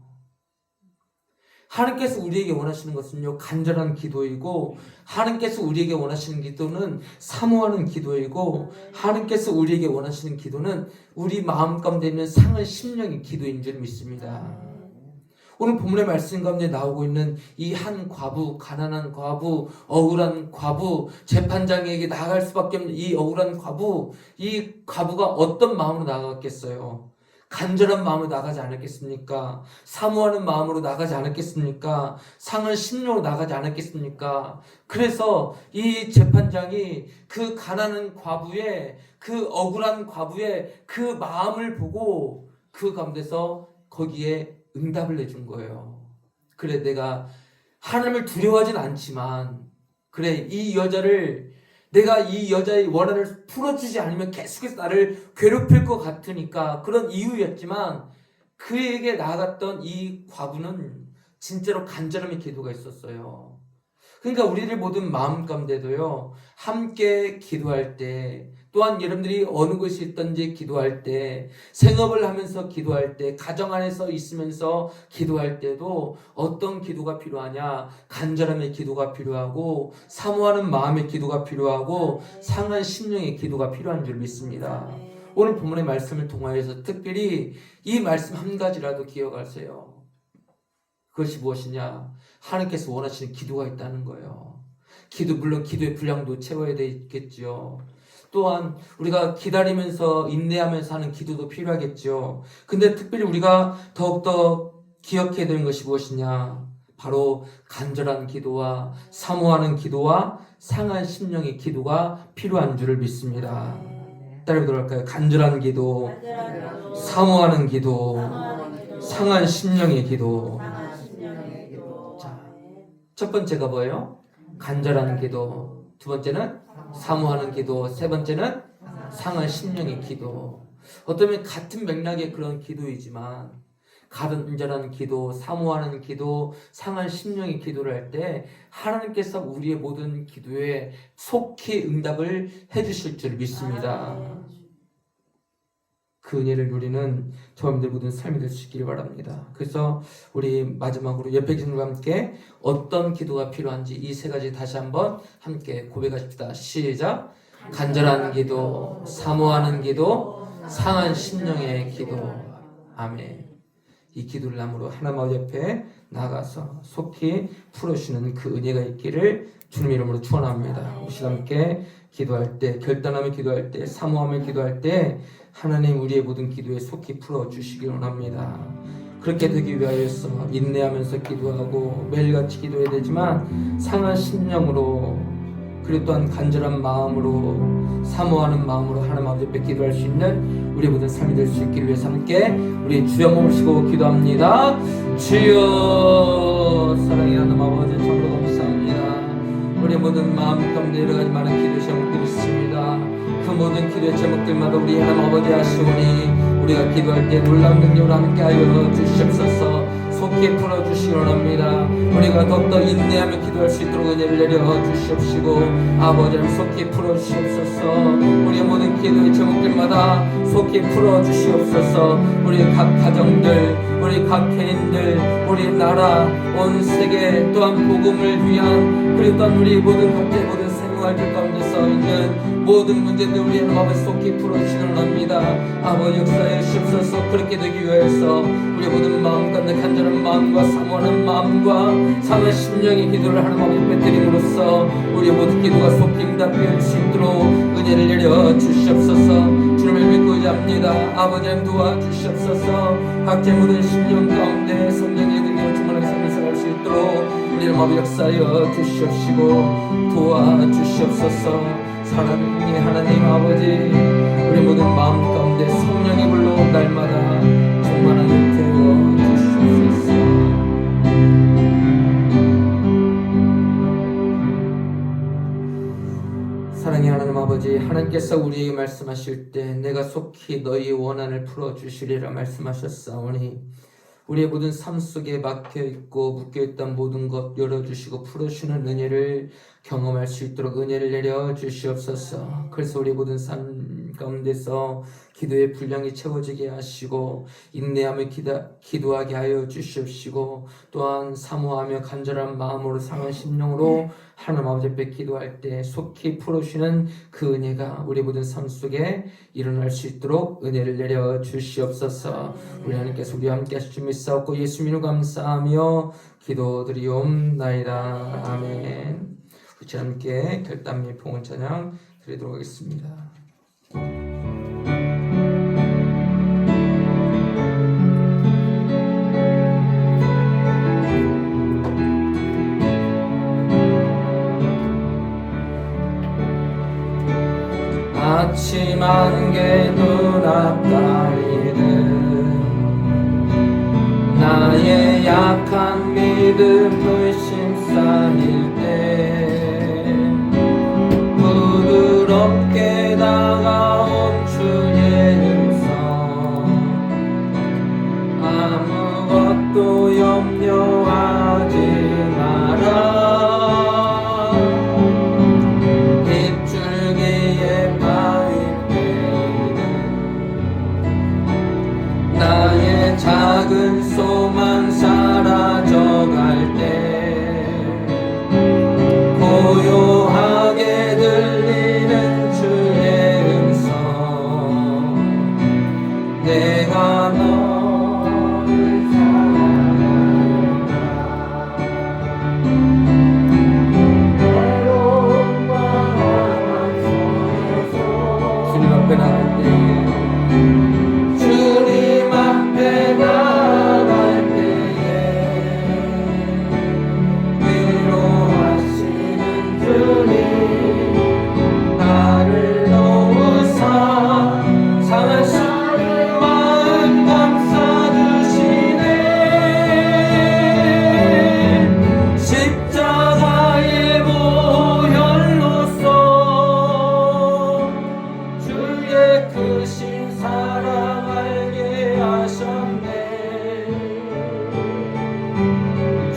하나님께서 우리에게 원하시는 것은요, 간절한 기도이고, 하나님께서 우리에게 원하시는 기도는 사모하는 기도이고, 하나님께서 우리에게 원하시는 기도는 우리 마음 가운데 있는 상한 심령의 기도인 줄 믿습니다. 오늘 본문의 말씀 가운데 나오고 있는 이 한 과부, 가난한 과부, 억울한 과부, 재판장에게 나아갈 수밖에 없는 이 억울한 과부, 이 과부가 어떤 마음으로 나아갔겠어요? 간절한 마음으로 나가지 않았겠습니까? 사모하는 마음으로 나가지 않았겠습니까? 상한 심령으로 나가지 않았겠습니까? 그래서 이 재판장이 그 가난한 과부의 그 억울한 과부의 그 마음을 보고 그 가운데서 거기에 응답을 내준 거예요. 그래, 내가 하나님을 두려워하진 않지만, 그래, 내가 이 여자의 원한을 풀어주지 않으면 계속해서 나를 괴롭힐 것 같으니까 그런 이유였지만, 그에게 나아갔던 이 과부는 진짜로 간절함의 기도가 있었어요. 그러니까 우리들 모든 마음 가운데도요, 함께 기도할 때, 또한 여러분들이 어느 곳에 있든지 기도할 때, 생업을 하면서 기도할 때, 가정 안에서 있으면서 기도할 때도 어떤 기도가 필요하냐? 간절함의 기도가 필요하고, 사모하는 마음의 기도가 필요하고, 상한 심령의 기도가 필요한 줄 믿습니다. 오늘 본문의 말씀을 통하여서 특별히 이 말씀 한 가지라도 기억하세요. 그것이 무엇이냐? 하나님께서 원하시는 기도가 있다는 거예요. 물론 기도의 분량도 채워야 되겠죠. 또한 우리가 기다리면서 인내하면서 하는 기도도 필요하겠죠. 근데 특별히 우리가 더욱더 기억해야 되는 것이 무엇이냐? 바로 간절한 기도와 사모하는 기도와 상한 심령의 기도가 필요한 줄을 믿습니다. 따라해보도록 할까요? 간절한 기도, 사모하는 기도, 상한 심령의 기도. 첫 번째가 뭐예요? 간절한 기도. 두 번째는 사모하는 기도. 세 번째는 상한 심령의 기도. 어쩌면 같은 맥락의 그런 기도이지만 간절한 기도, 사모하는 기도, 상한 심령의 기도를 할 때 하나님께서 우리의 모든 기도에 속히 응답을 해주실 줄 믿습니다. 그 은혜를 누리는 저희들 모든 삶이 될 수 있기를 바랍니다. 그래서 우리 마지막으로 옆에 계신 분과 함께 어떤 기도가 필요한지 이 세 가지 다시 한번 함께 고백하십시다. 시작! 간절한 기도, 사모하는 기도, 상한 심령의 기도. 아멘. 이 기도를 함으로 하나님 아버지 옆에 나가서 속히 풀어주시는 그 은혜가 있기를 주님 이름으로 축원합니다. 혹시 함께 기도할 때, 결단하며 기도할 때, 사모하며 기도할 때 하나님 우리의 모든 기도에 속히 풀어주시길 원합니다. 그렇게 되기 위하여서 인내하면서 기도하고 매일같이 기도해야 되지만 상한 심령으로 그리고 또한 간절한 마음으로 사모하는 마음으로 하나님 아버지 앞에 기도할 수 있는 우리 모든 삶이 될 수 있기를 위해서 함께 우리 주여 모시고 기도합니다. 주여 사랑의 하나님 아버지 참으로 감사합니다. 우리 모든 마음 가운데 여러 가지 많은 기도 제목들이 있습니다. 그 모든 기도의 제목들마다 우리 하나님 아버지 아시오니 우리가 기도할 때 놀라운 능력으로 함께하여 주시옵소서. 속히 풀어주시기 원합니다. 우리가 더욱더 인내하며 기도할 수 있도록 은혜를 내려 주시옵시고 아버지 하나님 속히 풀어주시옵소서. 우리의 모든 기도의 제목들마다 속히 풀어주시옵소서. 우리 각 가정들, 우리 각 개인들, 우리 나라, 온 세계 또한 복음을 위한 그리고 또한 우리 모든 각자의 모든 생활들 가운데서 있는 모든 문제들 우리 하나님 아버지 속히 풀어주시기 원합니다. 아버지 역사에 주시옵소서. 그렇게 되기 위해서 우리 모든 마음 가운데 간절한 마음과 사모하는 마음과 상한 심령의 기도를 하나님 아버지 앞에 드림으로써 우리의 모든 기도가 속히 응답될 수 있도록 은혜를 내려 주시옵소서. 주님을 믿고 의지합니다. 아버지 하나님 도와주시옵소서. 각자의 모든 심령 가운데 성령의 능력을 충만하게 삶을 살아갈 수 있도록 우리 하나님 아버지 역사하여 주시옵시고 도와주시옵소서. 사랑의 하나님 아버지 우리 모든 마음 가운데 성령의 불로 날마다 충만하게 태워 주시옵소서. 사랑의 하나님 아버지 하나님께서 우리에게 말씀하실 때 내가 속히 너희 원한을 풀어주시리라 말씀하셨사오니 우리의 모든 삶 속에 막혀있고 묶여있던 모든 것 열어주시고 풀어주시는 은혜를 경험할 수 있도록 은혜를 내려 주시옵소서. 그래서 우리 모든 삶 가운데서 기도의 분량이 채워지게 하시고 인내하며 기도하게 하여 주시옵시고 또한 사모하며 간절한 마음으로 상한 심령으로 하나님 아버지 앞에 기도할 때 속히 풀어주시는 그 은혜가 우리 모든 삶 속에 일어날 수 있도록 은혜를 내려 주시옵소서. 우리 하나님께서 우리와 함께 하실 줄 믿사옵고 예수님으로 감사하며 기도드리옵나이다. 아멘. 우리 함께 결단 및 봉헌 찬양 드리도록 하겠습니다. 아침 안개 눈앞 가리는 나의 약한 믿음 불신 쌓일 때 부드럽게 다가온 주의 음성 아무것도 염려하지 마라 작은 소망 사라져갈 때 고요하게 들리는 주의 음성 내가 너를 사랑한다 외로움과 낭만 속에서 주님 앞에 나갈 때 나갈 때에 위로하시는 주님 나를 놓으사 상하신 마음 감싸주시네 십자가의 보혈로서 주의 크신 사랑 알게 하셨네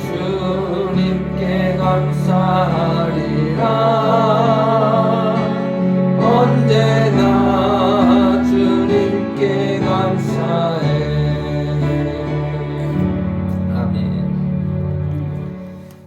주님께 감사하리라 언제나 주님께 감사해 아멘.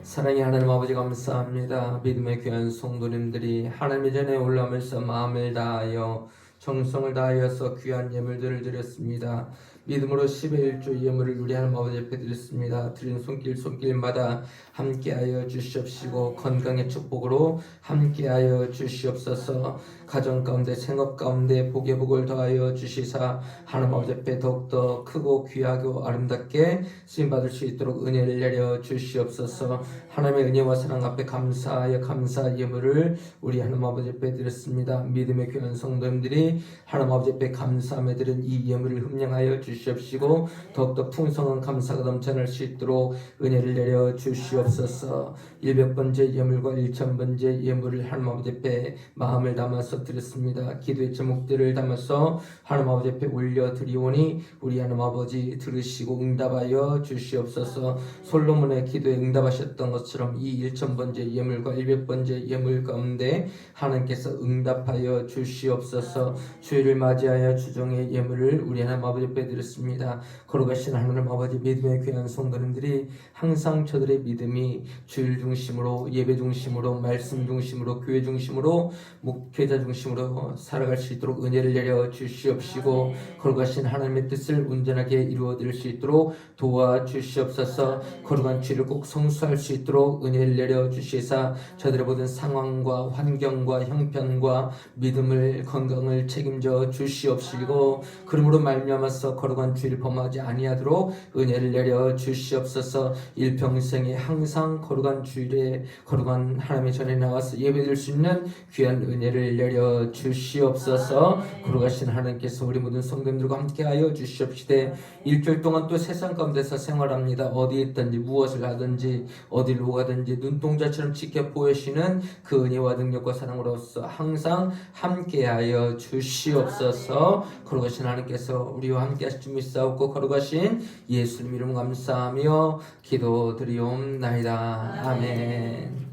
사랑의 하나님 아버지 감사합니다. 믿음의 귀한 성도님들이 하나님의 전에 올라오면서 마음을 다하여 정성을 다하여서 귀한 예물들을 드렸습니다. 믿음으로 10의 1조 예물을 우리 하나님 아버지 앞에 드렸습니다. 드린 손길마다 함께하여 주시옵시고 건강의 축복으로 함께하여 주시옵소서. 가정 가운데 생업 가운데 복의 복을 더하여 주시사 하나님 아버지 앞에 더욱더 크고 귀하고 아름답게 쓰임받을 수 있도록 은혜를 내려 주시옵소서. 하나님의 은혜와 사랑 앞에 감사하여 감사 예물을 우리 하나님 아버지 앞에 드렸습니다. 믿음의 귀한 성도님들이 하나님 아버지 앞에 감사함에 드린 이 예물을 흠량하여 주시옵시고 더욱더 풍성한 감사가 넘쳐날 수 있도록 은혜를 내려 주시옵소서. 100번째 예물과 1000번째 예물을 하나님 아버지 앞에 마음을 담아서 드렸습니다. 기도의 제목들을 담아서 하나님 아버지 앞에 올려드리오니 우리 하나님 아버지 들으시고 응답하여 주시옵소서. 솔로몬의 기도에 응답하셨던 것처럼 이 1000번째 예물과 100번째 예물 가운데 하나님께서 응답하여 주시옵소서. 주일을 맞이하여 주정의 예물을 우리 하나님 아버지 앞에 드렸습니다. 걸어가신 하나님 아버지 믿음의 귀한 성도님들이 항상 저들의 믿음이 주일 중심으로 예배 중심으로 말씀 중심으로 교회 중심으로 목회자 중심으로 살아갈 수 있도록 은혜를 내려 주시옵시고 걸어가신 하나님의 뜻을 온전하게 이루어드릴 수 있도록 도와주시옵소서. 거룩한 주일을 꼭 성수할 수 있도록 은혜를 내려 주시사 저들의 모든 상황과 환경과 형편과 믿음을 건강을 책임져 주시옵시고 그러므로 말미암아서 거룩한 주일을 범하지 아니하도록 은혜를 내려 주시옵소서. 일평생에 항상 거룩한 주일에 거룩한 하나님의 전에 나와서 예배드릴 수 있는 귀한 은혜를 내려 주시옵소서. 거룩하신 하나님께서 우리 모든 성도님들과 함께하여 주시옵시되 일주일 동안 또 세상 가운데서 생활합니다. 어디에 있든지 무엇을 하든지 어디로 가든지 눈동자처럼 지켜보시는 그 은혜와 능력과 사랑으로서 항상 함께하여 주시옵소서. 거룩하신 하나님께서 우리와 함께하실 줄 믿사옵고 거룩하신 예수님 이름 감사하며 기도드리옵나이다. 아멘.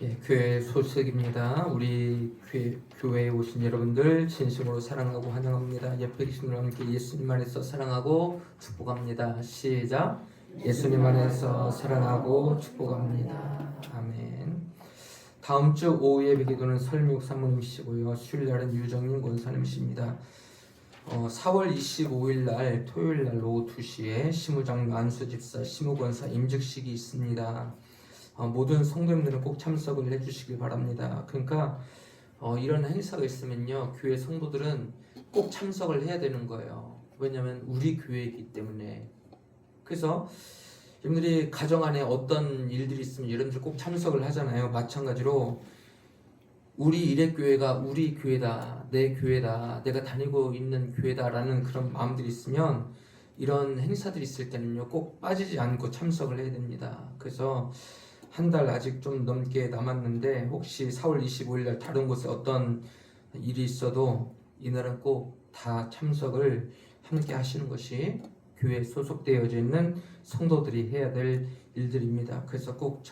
예, 교회 소식입니다. 우리 교회에 오신 여러분들 진심으로 사랑하고 환영합니다. 옆에 계신 분과 함께 예수님 안에서 사랑하고 축복합니다. 시작. 예수님 안에서 사랑하고 축복합니다. 아멘. 다음 주 오후 예배 기도는 설미옥 사모님이시고요. 수요일날은 유정인 권사님이십니다. 4월 25일 날 토요일 날 오후 2시에 시무장로 안수집사 시무권사 임직식이 있습니다. 모든 성도님들은 꼭 참석을 해주시길 바랍니다. 그러니까 이런 행사가 있으면요 교회 성도들은 꼭 참석을 해야 되는 거예요. 왜냐하면 우리 교회이기 때문에. 그래서 여러분들이 가정 안에 어떤 일들이 있으면 여러분들 꼭 참석을 하잖아요. 마찬가지로 우리 일회교회가 우리 교회다, 내 교회다, 내가 다니고 있는 교회다라는 그런 마음들이 있으면 이런 행사들이 있을 때는요 꼭 빠지지 않고 참석을 해야 됩니다. 그래서 한 달 아직 좀 넘게 남았는데 혹시 4월 25일 날 다른 곳에 어떤 일이 있어도 이날은 꼭 다 참석을 함께 하시는 것이 교회에 소속되어져 있는 성도들이 해야 될 일들입니다. 그래서 꼭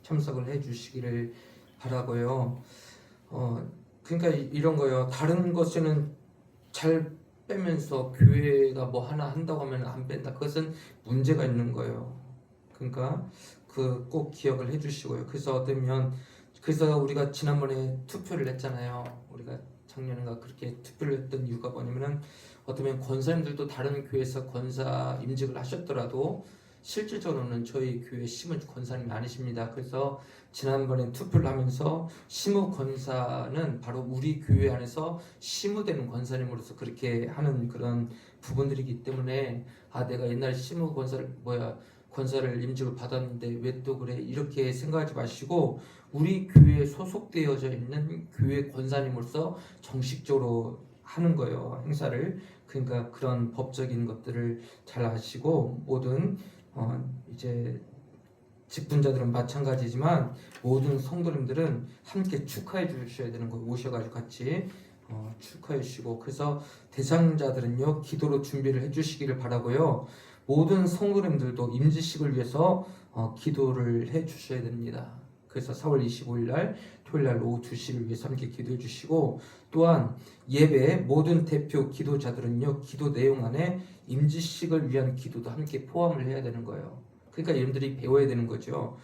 참석을 해 주시기를 바라고요. 그러니까 이런 거요. 다른 것에는 잘 빼면서 교회가 뭐 하나 한다고 하면 안 뺀다. 그것은 문제가 있는 거예요. 그러니까 꼭 기억을 해주시고요. 그래서 우리가 지난번에 투표를 했잖아요. 우리가 작년인가 그렇게 투표를 했던 이유가 뭐냐면은 어쩌면 권사님들도 다른 교회에서 권사 임직을 하셨더라도 실질적으로는 저희 교회 시무 권사님이 아니십니다. 그래서 지난번에 투표를 하면서 시무 권사는 바로 우리 교회 안에서 시무되는 권사님으로서 그렇게 하는 그런 부분들이기 때문에 내가 옛날 시무 권사를 임직을 받았는데 왜 또 그래 이렇게 생각하지 마시고 우리 교회에 소속되어져 있는 교회 권사님으로서 정식적으로 하는 거예요. 행사를. 그러니까 그런 법적인 것들을 잘 아시고 모든 이제 직분자들은 마찬가지지만 모든 성도님들은 함께 축하해 주셔야 되는 거예요. 오셔가지고 같이 축하해 주시고 그래서 대상자들은요 기도로 준비를 해주시기를 바라고요. 모든 성도님들도 임지식을 위해서 기도를 해 주셔야 됩니다. 그래서 4월 25일 날 토요일 날 오후 2시를 위해서 함께 기도해 주시고 또한 예배 모든 대표 기도자들은요 기도 내용 안에 임지식을 위한 기도도 함께 포함을 해야 되는 거예요. 그러니까 여러분들이 배워야 되는 거죠.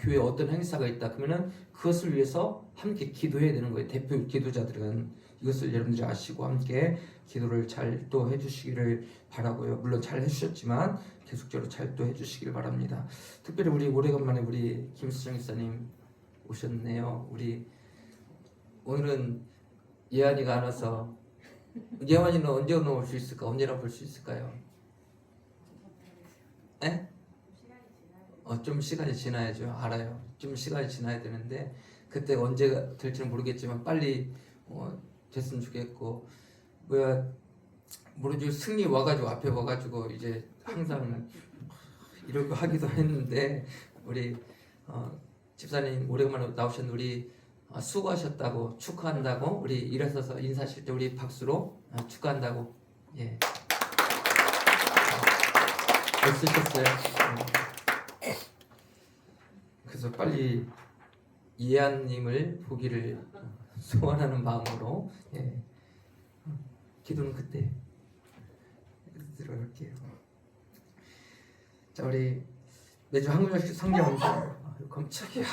교회에 어떤 행사가 있다 그러면은 그것을 위해서 함께 기도해야 되는 거예요. 대표 기도자들은 이것을 여러분들이 아시고 함께 기도를 잘 또 해주시기를 바라고요. 물론 잘 해주셨지만 계속적으로 잘 또 해주시길 바랍니다. 특별히 우리 오래간만에 우리 김수정 기사님 오셨네요. 우리 오늘은 예안이가 안 와서, 예안이는 언제 올 수 있을까? 언제나 볼 수 있을까요? 에? 좀 시간이 지나야죠. 알아요. 좀 시간이 지나야 되는데 그때 언제가 될지는 모르겠지만 빨리 됐으면 좋겠고, 모르죠. 승리 와가지고 앞에 와가지고 이제 항상 이러고 하기도 했는데, 우리 집사님 오래간만에 나오셨는데 우리 수고하셨다고 축하한다고, 우리 일어서서 인사하실 때 우리 박수로 축하한다고. 예. 애쓰셨어요. 그래서 빨리 이해안님을 보기를 소원하는 마음으로, 예. 기도는 그때 들어갈게요. 자, 우리 매주 한 구절씩 성경 암송. 깜짝이야.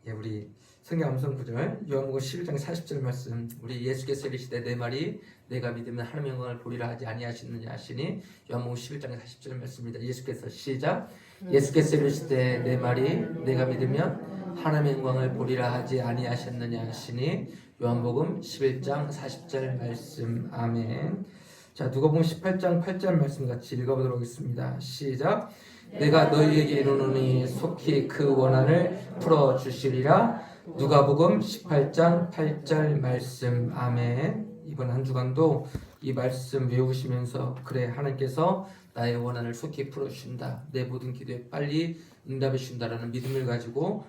예, 우리 성경 암송 구절 요한복음 11장 40절 말씀. 우리 예수께서 이르시되 내 말이 내가 믿으면 하나님의 영광을 보리라 하지 아니하시느냐 하시니, 요한복음 11장 40절 말씀입니다. 예수께서 시작. 예수께서 이르시되 내 말이 내가 믿으면 하나님의 영광을 보리라 하지 아니하셨느냐 하시니, 요한복음 11장 40절 말씀. 아멘. 자, 누가복음 18장 8절 말씀 같이 읽어보도록 하겠습니다. 시작. 내가 너희에게 이르노니 속히 그 원한을 풀어주시리라. 누가복음 18장 8절 말씀. 아멘. 이번 한 주간도 이 말씀 외우시면서, 그래, 하나님께서 나의 원한을 속히 풀어주신다, 내 모든 기도에 빨리 응답해 주신다라는 믿음을 가지고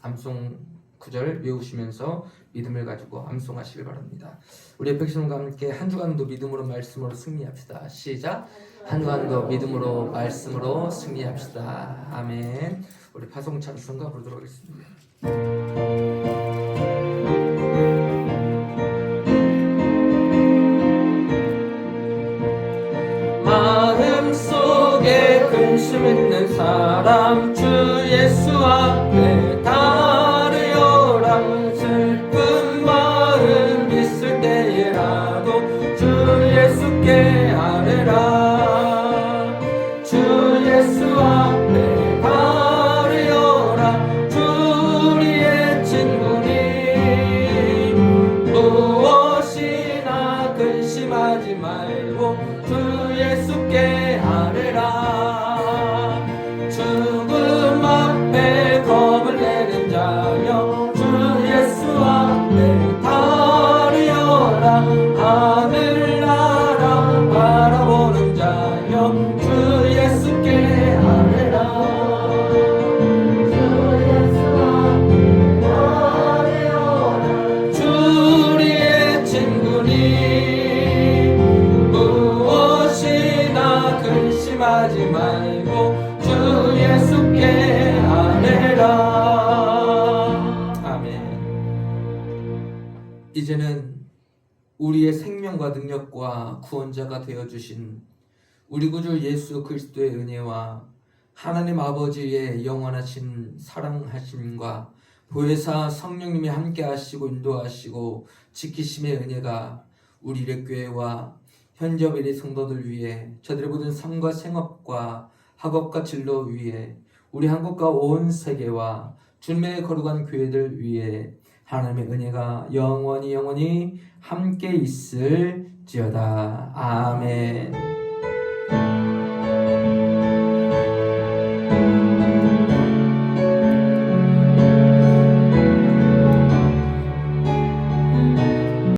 암송 구절 외우시면서 믿음을 가지고 암송하시길 바랍니다. 우리 백성과 함께 한 주간도 믿음으로 말씀으로 승리합시다. 시작. 한 주간도 믿음으로 말씀으로 승리합시다. 아멘. 우리 파송 찬송가 부르도록 하겠습니다. 마음속에 근심 있는 사람 주 예수 앞에 다르여라. 슬픈 마음 있을 때에라도 주 예수께 아뢰라. 주 예수 앞에 다르여라. 주 우리의 친구니 무엇이나 근심하지 말고 주 예수께 아뢰라. 죽음 앞에 겁을 내는 자여 주 예수 앞에 다르여라. 하늘나라 바라보는 자여 주 예수께 아뢰라. 주 예수 앞에 다르여라. 주 우리의 친구니 무엇이나 근심하지 말고 주 예수께 아뢰라. 아멘. 이제는 우리의 생명과 능력과 구원자가 되어주신 우리 구주 예수 그리스도의 은혜와 하나님 아버지의 영원하신 사랑하심과 보혜사 성령님이 함께하시고 인도하시고 지키심의 은혜가 우리 이레교회와 현저베리 성도들 위해 저들의 모든 삶과 생업과 학업과 진로 위에 우리 한국과 온 세계와 주님의 거룩한 교회들 위해 하나님의 은혜가 영원히 함께 있을지어다. 아멘.